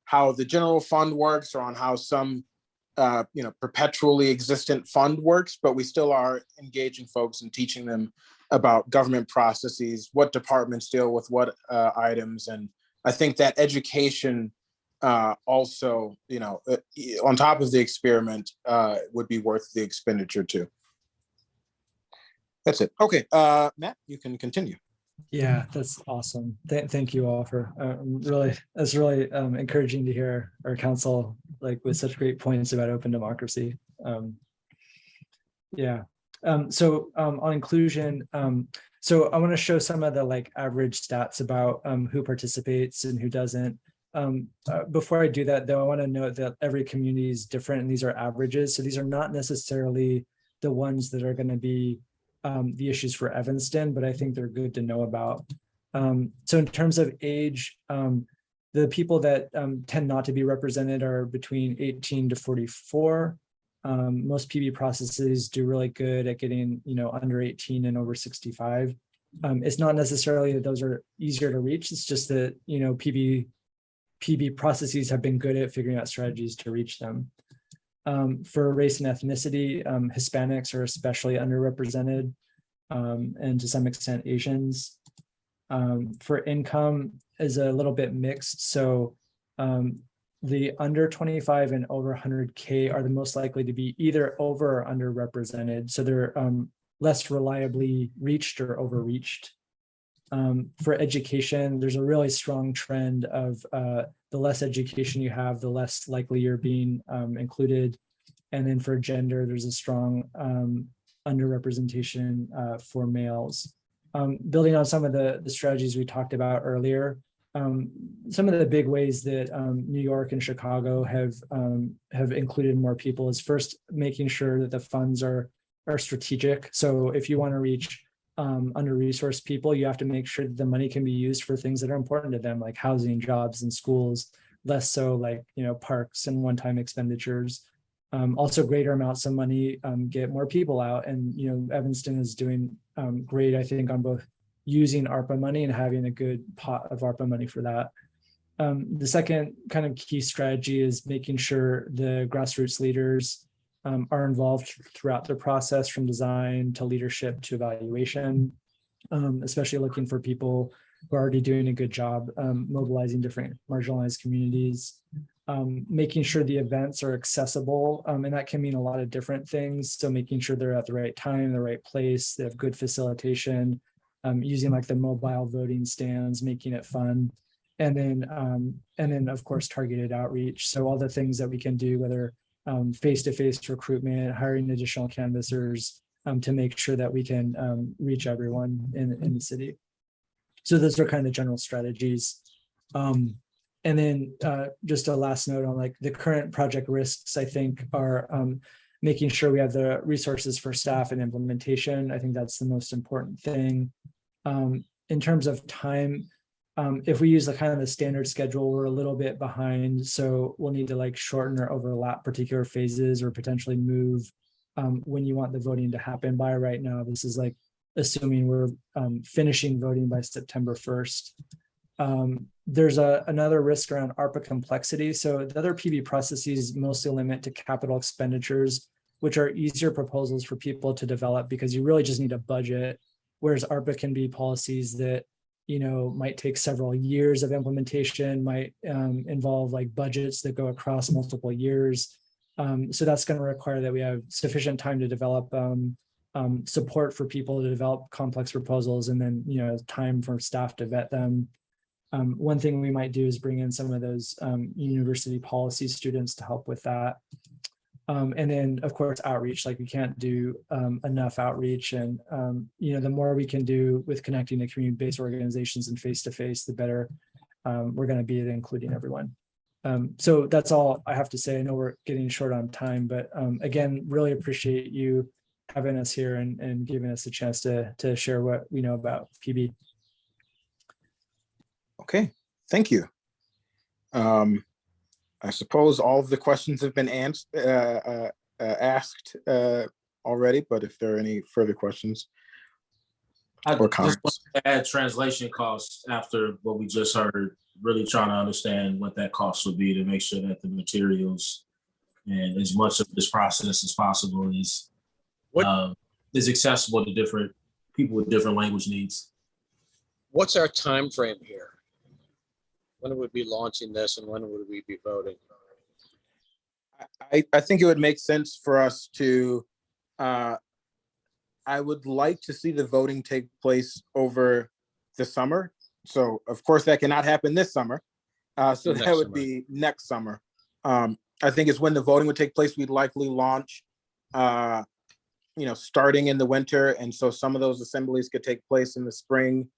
how the general fund works or on how some perpetually existent fund works, but we still are engaging folks and teaching them about government processes, what departments deal with what items. And I think that education also, on top of the experiment, would be worth the expenditure too. That's it. Okay, Matt, you can continue. Yeah, that's awesome. Thank you all for that's really encouraging to hear our council like with such great points about open democracy. So on inclusion, so I want to show some of the like average stats about who participates and who doesn't. Before I do that, though, I want to note that every community is different and these are averages. So these are not necessarily the ones that are going to be the issues for Evanston, but I think they're good to know about. So in terms of age, the people that tend not to be represented are between 18 to 44. Most PB processes do really good at getting, under 18 and over 65. It's not necessarily that those are easier to reach. It's just that, PB processes have been good at figuring out strategies to reach them. For race and ethnicity, Hispanics are especially underrepresented, and to some extent Asians. For income is a little bit mixed. So the under 25 and over 100K are the most likely to be either over or underrepresented. So they're less reliably reached or overreached. For education, there's a really strong trend of the less education you have, the less likely you're being included. And then for gender, there's a strong underrepresentation for males. Building on some of the strategies we talked about earlier, some of the big ways that New York and Chicago have included more people is first making sure that the funds are strategic. So if you want to reach under-resourced people, you have to make sure that the money can be used for things that are important to them, like housing, jobs, and schools, less so like, parks and one-time expenditures. Also greater amounts of money get more people out. And, Evanston is doing great, I think, on both using ARPA money and having a good pot of ARPA money for that. The second kind of key strategy is making sure the grassroots leaders are involved throughout the process, from design to leadership to evaluation, especially looking for people who are already doing a good job mobilizing different marginalized communities, making sure the events are accessible, and that can mean a lot of different things. So making sure they're at the right time, the right place, they have good facilitation, using like the mobile voting stands, making it fun, and then of course targeted outreach. So all the things that we can do, whether face-to-face recruitment, hiring additional canvassers, to make sure that we can reach everyone in the city. So those are kind of the general strategies. And then just a last note on like the current project risks, I think, are making sure we have the resources for staff and implementation. I think that's the most important thing. In terms of time, if we use the kind of the standard schedule, we're a little bit behind. So we'll need to like shorten or overlap particular phases or potentially move when you want the voting to happen by. Right now, this is like assuming we're finishing voting by September 1st. There's another risk around ARPA complexity. So the other PB processes mostly limit to capital expenditures, which are easier proposals for people to develop because you really just need a budget, whereas ARPA can be policies that might take several years of implementation, might involve like budgets that go across multiple years. So that's going to require that we have sufficient time to develop support for people to develop complex proposals, and then time for staff to vet them. One thing we might do is bring in some of those university policy students to help with that. And then of course outreach, like we can't do enough outreach, and the more we can do with connecting the community-based organizations and face-to-face, the better we're going to be at including everyone. So that's all I have to say. I know we're getting short on time, but again, really appreciate you having us here and giving us a chance to share what we know about PB. Okay, thank you. I suppose all of the questions have been asked already, but if there are any further questions or comments. Just want to add translation costs after what we just heard. really trying to understand what that cost would be to make sure that the materials and as much of this process as possible is accessible to different people with different language needs. What's our time frame here? When would we be launching this and when would we be voting? I think it would make sense for us to, I would like to see the voting take place over the summer. So of course that cannot happen this summer. So Next that would summer. be next summer. I think it's when the voting would take place. We'd likely launch, starting in the winter. And so some of those assemblies could take place in the spring.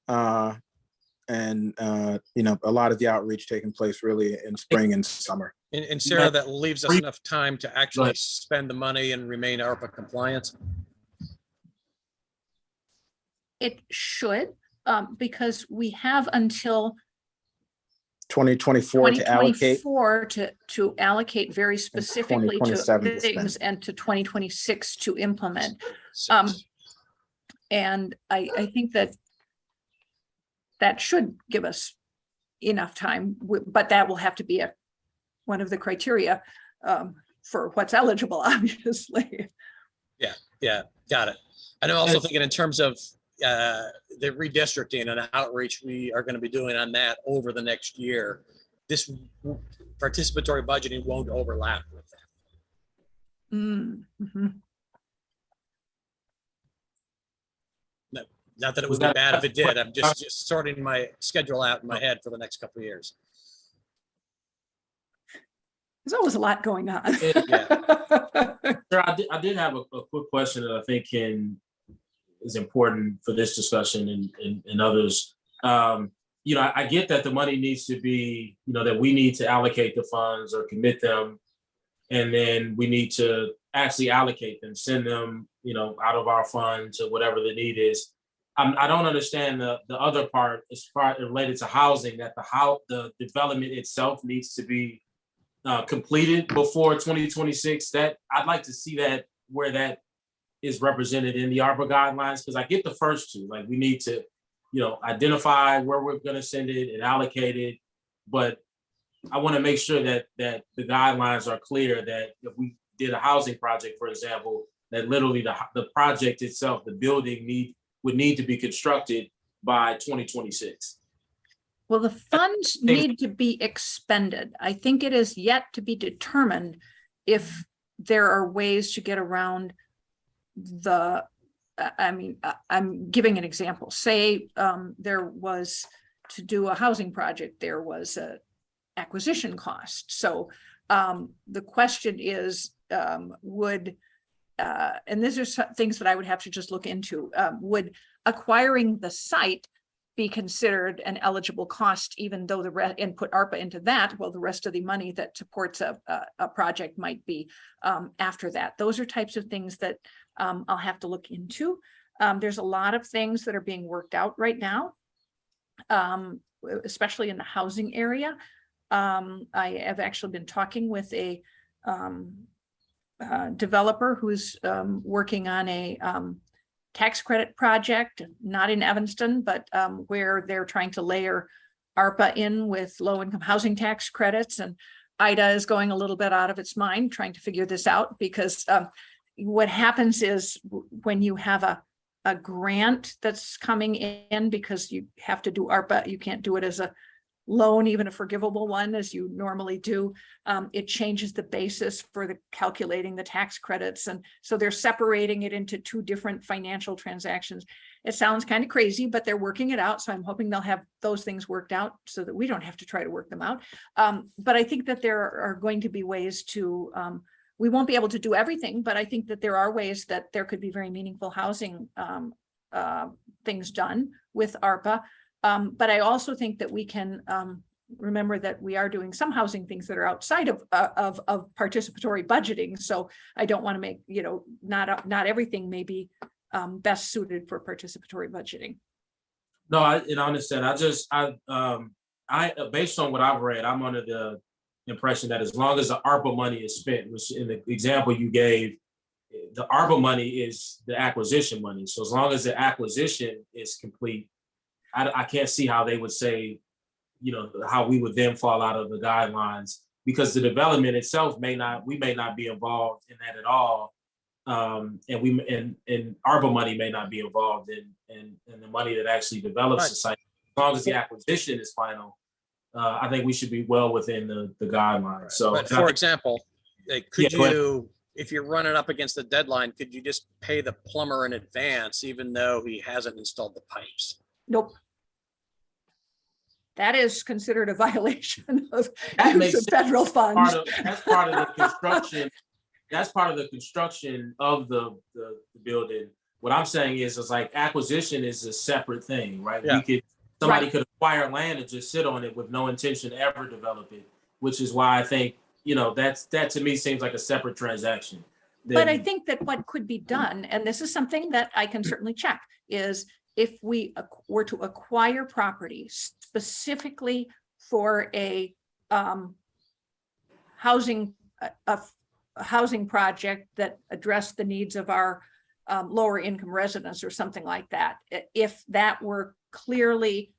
And a lot of the outreach taking place really in spring and summer. And Sarah, that leaves us enough time to actually spend the money and remain ARPA compliant. It should, because we have until 2024 to allocate. 2024 to allocate very specifically to 2027 to things spend. and to 2026 to implement. And I think that should give us enough time, but that will have to be one of the criteria for what's eligible, obviously. Yeah, got it. And I'm also thinking in terms of the redistricting and outreach we are going to be doing on that over the next year. This participatory budgeting won't overlap with that. Mm-hmm. No, not that it would be bad if it did. I'm just sorting my schedule out in my head for the next couple of years. There's always a lot going on. Yeah. Sure, I did have a quick question that I think is important for this discussion and others. I get that the money needs to be, that we need to allocate the funds or commit them, and then we need to actually allocate them, send them, out of our funds or whatever the need is. I don't understand the other part as far related to housing, that the development itself needs to be completed before 2026. That I'd like to see that where that is represented in the ARPA guidelines, because I get the first two, like we need to, identify where we're going to send it and allocate it, but I want to make sure that the guidelines are clear that if we did a housing project, for example, that literally the project itself, the building would need to be constructed by 2026. Well, the funds need to be expended. I think it is yet to be determined if there are ways to get around I'm giving an example. Say there was, to do a housing project, there was a acquisition cost. So the question is, and these are things that I would have to just look into, would acquiring the site be considered an eligible cost, even though and put ARPA into that, well, the rest of the money that supports a project might be after that. Those are types of things that I'll have to look into. There's a lot of things that are being worked out right now, especially in the housing area. I have actually been talking with a developer who's working on a tax credit project, not in Evanston, but where they're trying to layer ARPA in with low-income housing tax credits. And IDA is going a little bit out of its mind trying to figure this out, because what happens is when you have a grant that's coming in, because you have to do ARPA, you can't do it as a loan, even a forgivable one, as you normally do. It changes the basis for the calculating the tax credits. And so they're separating it into two different financial transactions. It sounds kind of crazy, but they're working it out. So I'm hoping they'll have those things worked out so that we don't have to try to work them out. But I think that there are going to be ways to, we won't be able to do everything, but I think that there are ways that there could be very meaningful housing things done with ARPA. But I also think that we can remember that we are doing some housing things that are outside of participatory budgeting. So I don't want to make, not everything may be best suited for participatory budgeting. No, I understand. I based on what I've read, I'm under the impression that as long as the ARPA money is spent, which in the example you gave, the ARPA money is the acquisition money. So as long as the acquisition is complete, I can't see how they would say how we would then fall out of the guidelines, because the development itself we may not be involved in that at all. And ARPA money may not be involved in the money that actually develops the site. As long as the acquisition is final, I think we should be well within the guidelines. So, but for example, if you're running up against the deadline, could you just pay the plumber in advance, even though he hasn't installed the pipes? Nope. That is considered a violation of use of federal funds. That's part of the construction. That's part of the construction of the building. What I'm saying is like acquisition is a separate thing, right? Yeah. Somebody could acquire land and just sit on it with no intention to ever develop it, which is why I think, that to me seems like a separate transaction. But I think that what could be done, and this is something that I can certainly check, is if we were to acquire property specifically for a housing project that addressed the needs of our lower income residents or something like that, if that were clearly,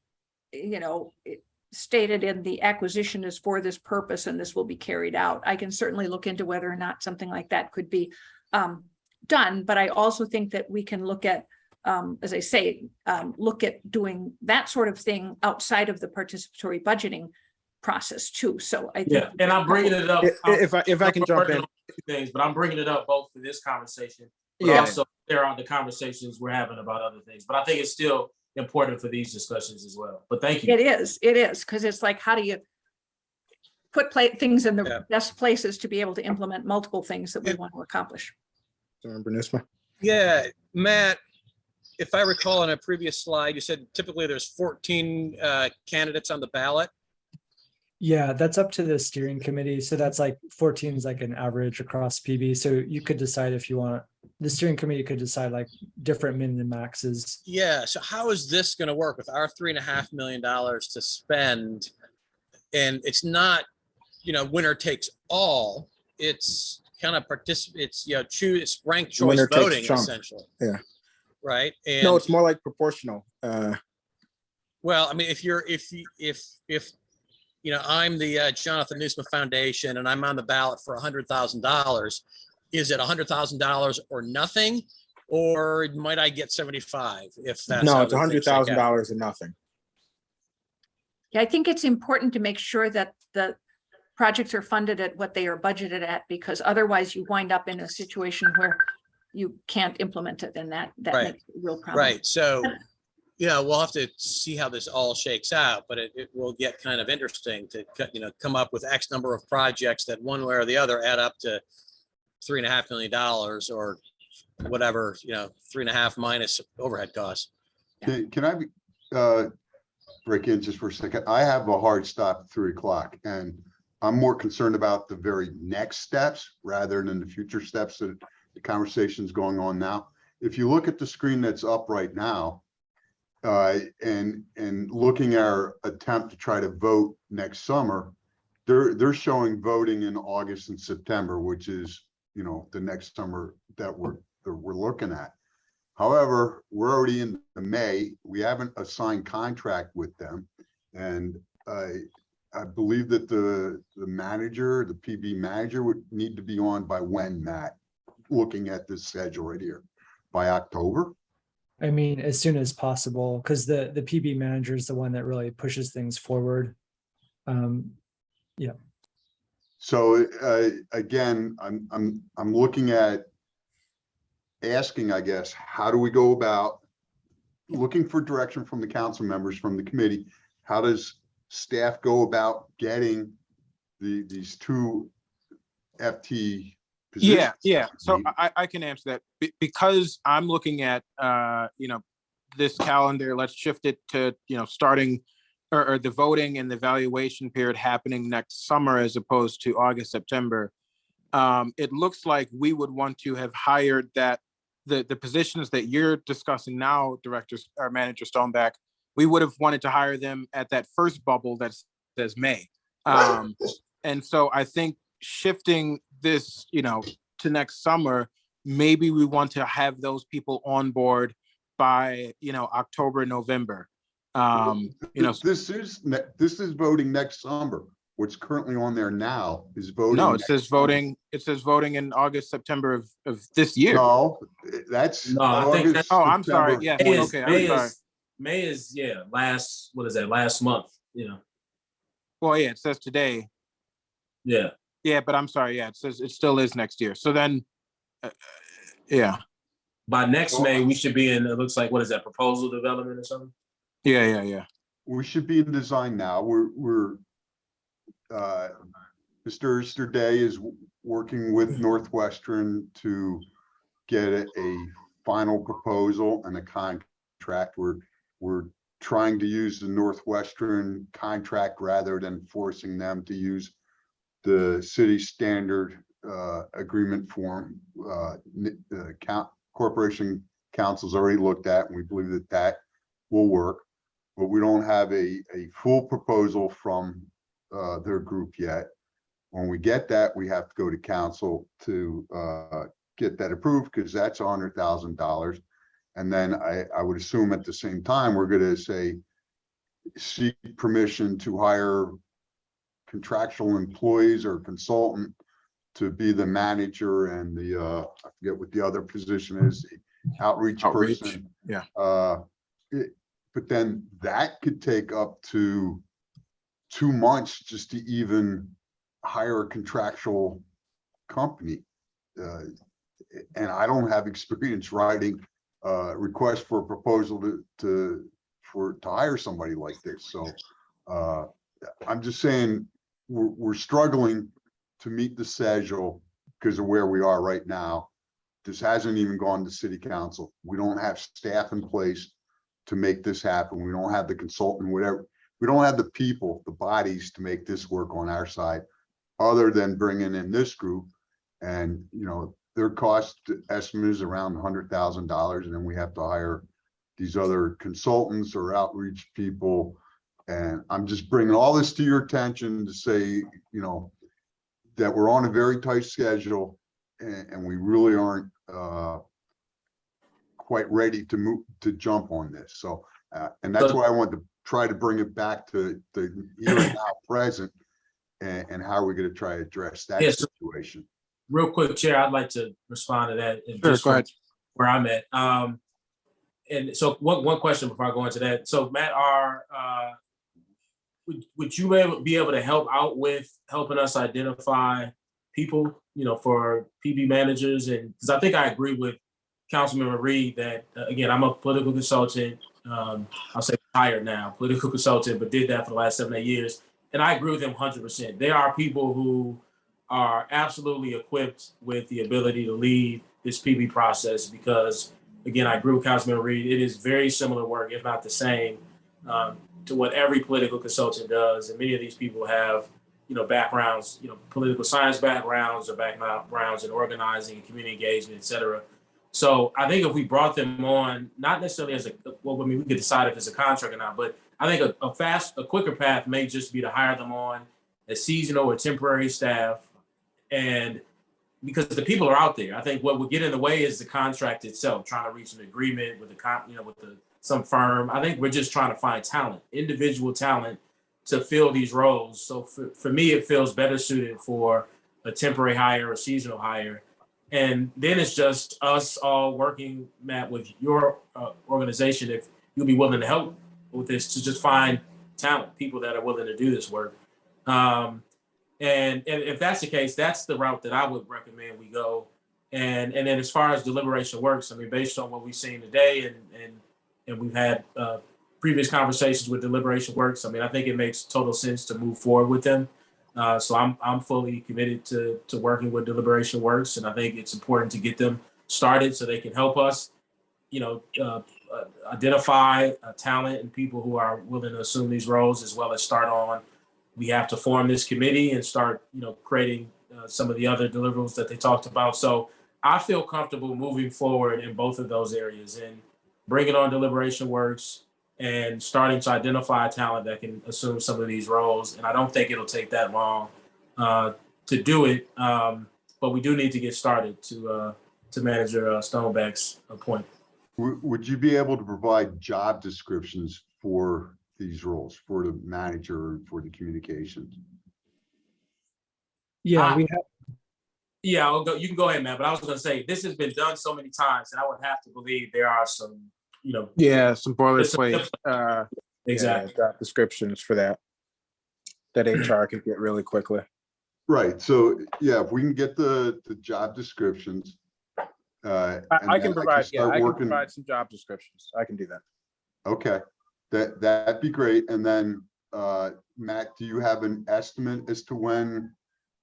stated in the acquisition is for this purpose and this will be carried out, I can certainly look into whether or not something like that could be done. But I also think that we can look at, as I say, look at doing that sort of thing outside of the participatory budgeting process too. So I think, and I'm bringing it up. If I can jump in, things, but I'm bringing it up both for this conversation, but also there are the conversations we're having about other things. But I think it's still important for these discussions as well. But thank you. It is, because it's like, how do you put things in the best places to be able to implement multiple things that we want to accomplish? Yeah, Matt, if I recall on a previous slide, you said typically there's 14 candidates on the ballot. Yeah, that's up to the steering committee. So that's like 14 is like an average across PB. So you could decide if you want, the steering committee could decide like different min and maxes. Yeah. So how is this going to work with our $3.5 million to spend? And it's not, winner takes all. It's kind of it's ranked choice Winner takes voting Trump. essentially. Yeah. Right. And No, it's more like proportional. Well, I mean, if I'm the Jonathan Newsma Foundation and I'm on the ballot for $100,000, is it $100,000 or nothing? Or might I get 75 if that's No, it's $100,000 or nothing. Yeah, I think it's important to make sure that the projects are funded at what they are budgeted at, because otherwise you wind up in a situation where you can't implement it, and that Right. makes it a real problem. Right. So, we'll have to see how this all shakes out, but it will get kind of interesting to, come up with X number of projects that one way or the other add up to $3.5 million or whatever, 3.5 minus overhead costs. Can I break in just for a second? I have a hard stop at 3 o'clock, and I'm more concerned about the very next steps rather than the future steps that the conversation's going on now. If you look at the screen that's up right now, and looking at our attempt to try to vote next summer, they're showing voting in August and September, which is, the next summer that we're looking at. However, we're already in May. We haven't a signed contract with them, and I believe that the PB manager would need to be on by when, Matt? Looking at this schedule right here, by October? I mean, as soon as possible, because the PB manager is the one that really pushes things forward. Yeah. So again, I'm looking at asking, I guess, how do we go about looking for direction from the council members, from the committee? How does staff go about getting these two FT positions? Yeah. So I can answer that because I'm looking at this calendar. Let's shift it to starting or the voting and the evaluation period happening next summer as opposed to August, September. It looks like we would want to have hired that the positions that you're discussing now, directors or manager Stoneback, we would have wanted to hire them at that first bubble that says May. And so I think shifting this, to next summer, maybe we want to have those people on board by, October, November. You know, This is voting next summer. What's currently on there now is voting. no, it next says summer. voting, it says voting in August, September of this year. No, that's No, I think August. Oh, I'm sorry. September Yes. May is, 20. Okay, I'm sorry. May is, yeah, last, what is that, last month, you know? Well, yeah, it says today. Yeah. Yeah, but I'm sorry. Yeah, it says it still is next year. So then, yeah, By next So- May, we should be in, it looks like, what is that, proposal development or something? yeah. We should be in design now. We're Mr. Day is working with Northwestern to get a final proposal and a contract. We're trying to use the Northwestern contract rather than forcing them to use the city standard agreement form. Corporation Council's already looked at, and we believe that that will work. But we don't have a full proposal from their group yet. When we get that, we have to go to council to get that approved, because that's $100,000. And then I would assume at the same time, we're going to say, seek permission to hire contractual employees or consultant to be the manager and the, I forget what the other position is, the outreach person. Yeah. But then that could take up to 2 months just to even hire a contractual company. And I don't have experience writing request for a proposal to hire somebody like this. So I'm just saying we're struggling to meet the schedule because of where we are right now. This hasn't even gone to city council. We don't have staff in place to make this happen. We don't have the consultant, whatever. We don't have the people, the bodies to make this work on our side, other than bringing in this group. And, you know, their cost estimate is around $100,000. And then we have to hire these other consultants or outreach people. And I'm just bringing all this to your attention to say, you know, that we're on a very tight schedule and we really aren't quite ready to move, to jump on this. So, and that's why I want to try to bring it back to the here and now present, and how are we going to try to address that situation. Real quick, Chair, I'd like to respond to that. And Sure, just go ahead. Where I'm at. And so one question before I go into that. So Matt, would you be able to help out with helping us identify people, you know, for PB managers? And because I think I agree with Councilmember Reed that, again, I'm a political consultant. I'll say retired now, political consultant, but did that for the last 7 or 8 years. And I agree with him 100%. There are people who are absolutely equipped with the ability to lead this PB process because, again, I agree with Councilman Reed. It is very similar work, if not the same, to what every political consultant does. And many of these people have, you know, backgrounds, you know, political science backgrounds or backgrounds in organizing and community engagement, et cetera. So I think if we brought them on, not necessarily as well, I mean, we could decide if it's a contract or not, but I think a quicker path may just be to hire them on as seasonal or temporary staff. And because the people are out there, I think what would get in the way is the contract itself, trying to reach an agreement with some firm. I think we're just trying to find talent, individual talent to fill these roles. So for me, it feels better suited for a temporary hire or seasonal hire. And then it's just us all working, Matt, with your organization, if you'll be willing to help with this, to just find talent, people that are willing to do this work. And if that's the case, that's the route that I would recommend we go. And then as far as deliberation works, I mean, based on what we've seen today and we've had previous conversations with deliberation works, I mean, I think it makes total sense to move forward with them. So I'm fully committed to working with deliberation works. And I think it's important to get them started so they can help us, you know, identify talent and people who are willing to assume these roles, as well as start on. We have to form this committee and start, you know, creating some of the other deliverables that they talked about. So I feel comfortable moving forward in both of those areas and bringing on deliberation works and starting to identify talent that can assume some of these roles. And I don't think it'll take that long to do it, but we do need to get started to Manager Stoneback's point. Would you be able to provide job descriptions for these roles, for the manager and for the communications? Yeah, we have. Yeah, I'll go. You can go ahead, man. But I was going to say this has been done so many times, and I would have to believe there are some, Yeah, some boilerplate. Exactly. Job descriptions for that HR can get really quickly. Right, so yeah, if we can get the job descriptions. I and can then provide. start I can working- provide some job descriptions. I can do that. Okay, that'd be great. And then, Matt, do you have an estimate as to when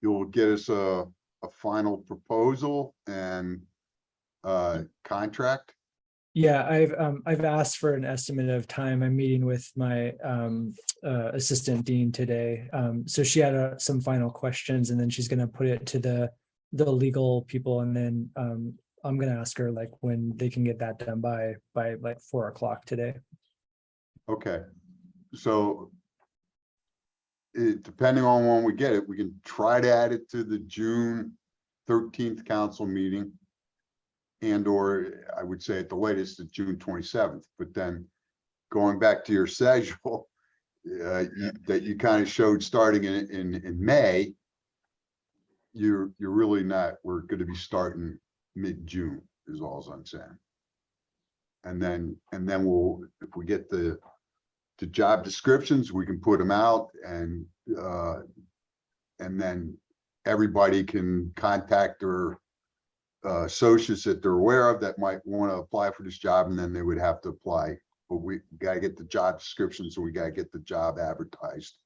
you'll get us a final proposal and contract? Yeah, I've asked for an estimate of time. I'm meeting with my assistant dean today. So she had some final questions, and then she's going to put it to the legal people, and then I'm going to ask her like when they can get that done by like 4 o'clock today. Okay, so depending on when we get it, we can try to add it to the June 13th council meeting. And or I would say at the latest, the June 27th, but then going back to your schedule that you kind of showed starting in May, you're really not, we're going to be starting mid-June is all I'm saying. And then we'll, if we get the job descriptions, we can put them out, and then everybody can contact their associates that they're aware of that might want to apply for this job, and then they would have to apply. But we gotta get the job description, so we gotta get the job advertised.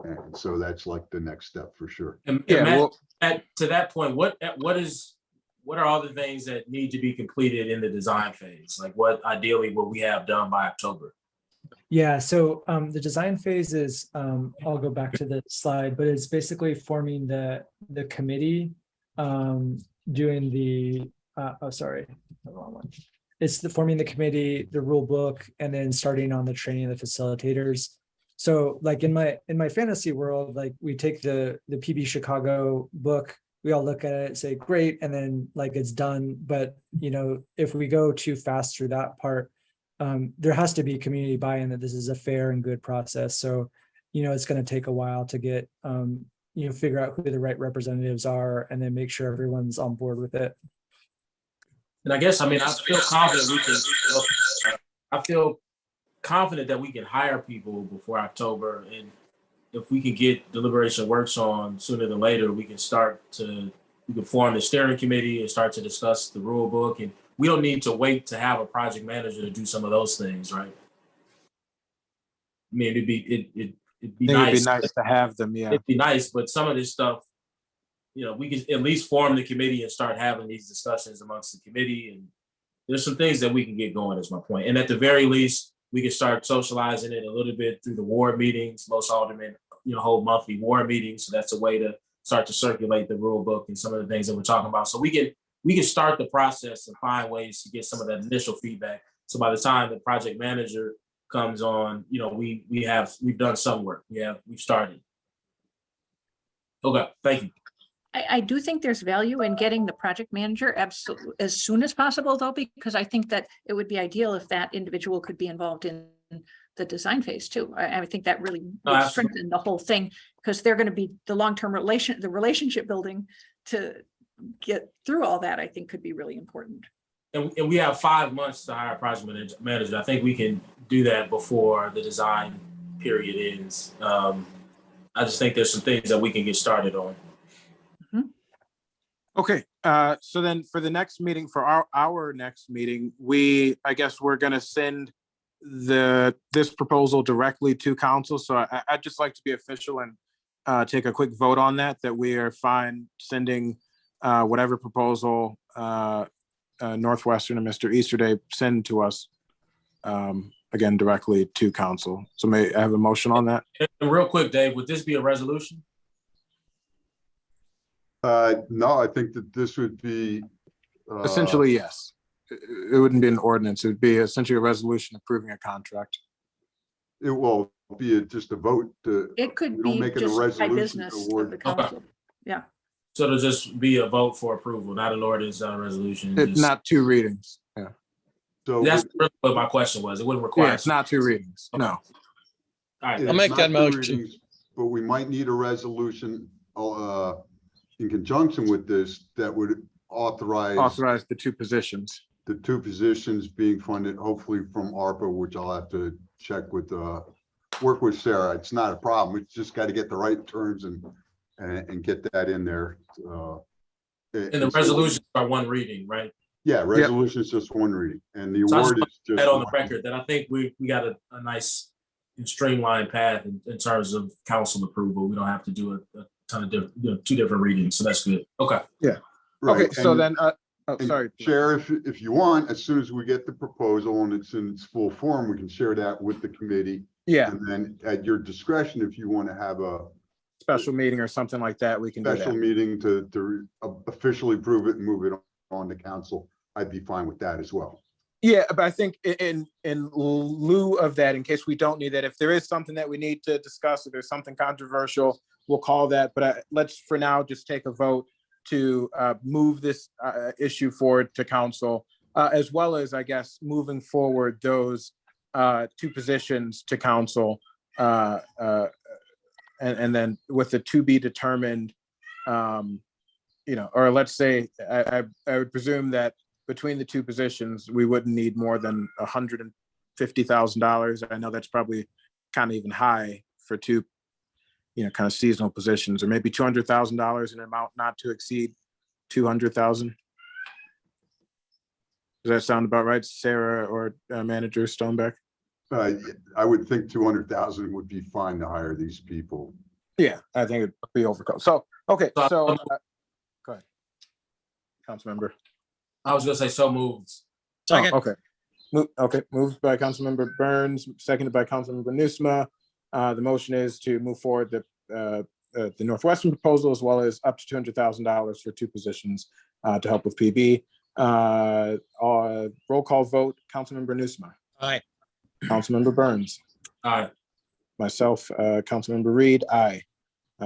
And so that's like the next step for sure. And Yeah, Matt, to that point, what are all the things that need to be completed in the design phase? Like what ideally will we have done by October? Yeah, so the design phase is, I'll go back to the slide, but it's basically forming the committee, doing the, sorry, the wrong one. It's forming the committee, the rule book, and then starting on the training of the facilitators. So like in my fantasy world, like we take the PB Chicago book, we all look at it, say great, and then like it's done. But if we go too fast through that part, there has to be community buy-in that this is a fair and good process. So, it's going to take a while to get, figure out who the right representatives are, and then make sure everyone's on board with it. And I guess, I feel confident that we can hire people before October. And if we can get deliberation works on sooner than later, we can form the steering committee and start to discuss the rule book. And we don't need to wait to have a project manager to do some of those things, right? It'd be nice to have them. Yeah, it'd be nice, but some of this stuff, we can at least form the committee and start having these discussions amongst the committee. And there's some things that we can get going, is my point. And at the very least, we can start socializing it a little bit through the ward meetings. Most aldermen, hold monthly ward meetings. So that's a way to start to circulate the rule book and some of the things that we're talking about. So we can start the process and find ways to get some of that initial feedback. So by the time the project manager comes on, we've done some work. We've started. Okay, thank you. I do think there's value in getting the project manager absolutely as soon as possible, though, because I think that it would be ideal if that individual could be involved in the design phase too. I think that really would strengthen the whole thing, because they're going to be the long-term relationship building to get through all that. I think could be really important. And we have 5 months to hire a project manager. I think we can do that before the design period ends. I just think there's some things that we can get started on. Okay, so then for the next meeting, for our next meeting, I guess we're going to send this proposal directly to council. So I'd just like to be official and take a quick vote on that we are fine sending whatever proposal Northwestern and Mr. Easterday send to us, again, directly to council. So may I have a motion on that? And real quick, Dave, would this be a resolution? No, I think that this would be essentially, yes. It wouldn't be an ordinance. It would be essentially a resolution approving a contract. It will be just a vote. It could don't be make it a just by resolution business to of award. the council. Yeah. So it'll just be a vote for approval, not an ordinance, not a resolution. Not 2 readings. Yeah. So That's really what my question was. It wouldn't Yeah, require. it's not 2 readings. No. All right. it's I'll make not that 2 motion. readings, but we might need a resolution in conjunction with this that would authorize The 2 positions. the 2 positions being funded, hopefully from ARPA, which I'll have to check with, work with Sarah. It's not a problem. It's just got to get the right terms and get that in there. And the resolutions are 1 reading, right? Yeah, resolution is just 1 reading, and the So I just award want is to just put that on the 1 record that I think we got a nice and streamlined path in terms of council approval. We don't have to do a ton of different, 2 different readings. So that's good. Okay. Right, Okay, so and- then, and sorry. Chair, if you want, as soon as we get the proposal and it's in its full form, we can share that with the committee. Yeah, And then at your discretion, if you want to have a special meeting or something like that, we can do special that. meeting to officially approve it and move it on to council, I'd be fine with that as well. Yeah, but I think in lieu of that, in case we don't need that, if there is something that we need to discuss, if there's something controversial, we'll call that. But let's for now just take a vote to move this issue forward to council, as well as, I guess, moving forward those 2 positions to council, and then with the to be determined, or let's say, I would presume that between the 2 positions, we wouldn't need more than $150,000. I know that's probably kind of even high for 2, kind of seasonal positions, or maybe $200,000 in an amount not to exceed 200,000. Does that sound about right, Sarah or Manager Stonebeck? I would think 200,000 would be fine to hire these people. Yeah, I think it'd be overkill. So, okay, so go ahead, Councilmember. I was gonna say so moved. Second. Okay. Moved by Councilmember Burns, seconded by Councilmember Nusma. The motion is to move forward the Northwestern proposal, as well as up to $200,000 for 2 positions to help with PB. Roll call vote, Councilmember Nusma. Aye. Councilmember Burns. Aye. Myself, Councilmember Reed, aye.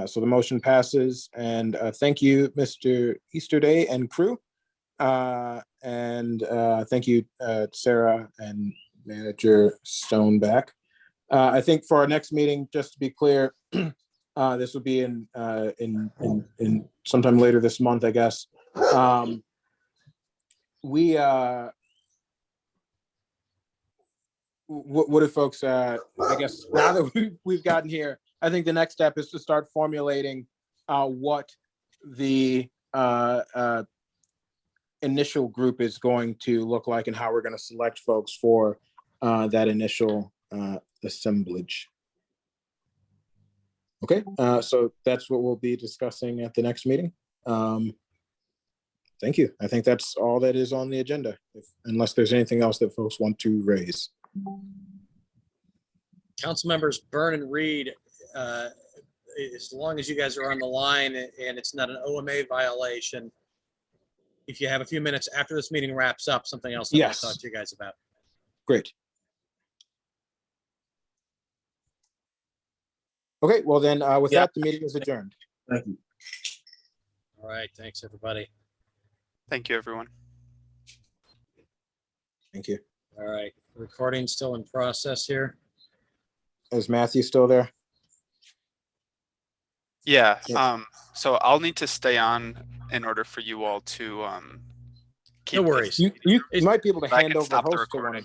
So the motion passes, and thank you, Mr. Easterday and crew. And thank you, Sarah and Manager Stoneback. I think for our next meeting, just to be clear, this will be in sometime later this month, I guess. What do folks, I guess now that we've gotten here, I think the next step is to start formulating what the initial group is going to look like and how we're going to select folks for that initial assemblage. Okay, so that's what we'll be discussing at the next meeting. Thank you. I think that's all that is on the agenda, unless there's anything else that folks want to raise. Council members Byrne and Reed, as long as you guys are on the line and it's not an OMA violation, if you have a few minutes after this meeting wraps up, something else I want Yes. to talk to you guys about. Great. Okay, well then, with that, the meeting is adjourned. Thank you. All right, thanks, everybody. Thank you, everyone. Thank you. All right, recording still in process here. Is Matthew still there? Yeah, Yes. so I'll need to stay on in order for you all to keep No this. worries. You might be able to I hand can over stop the host to one of recording.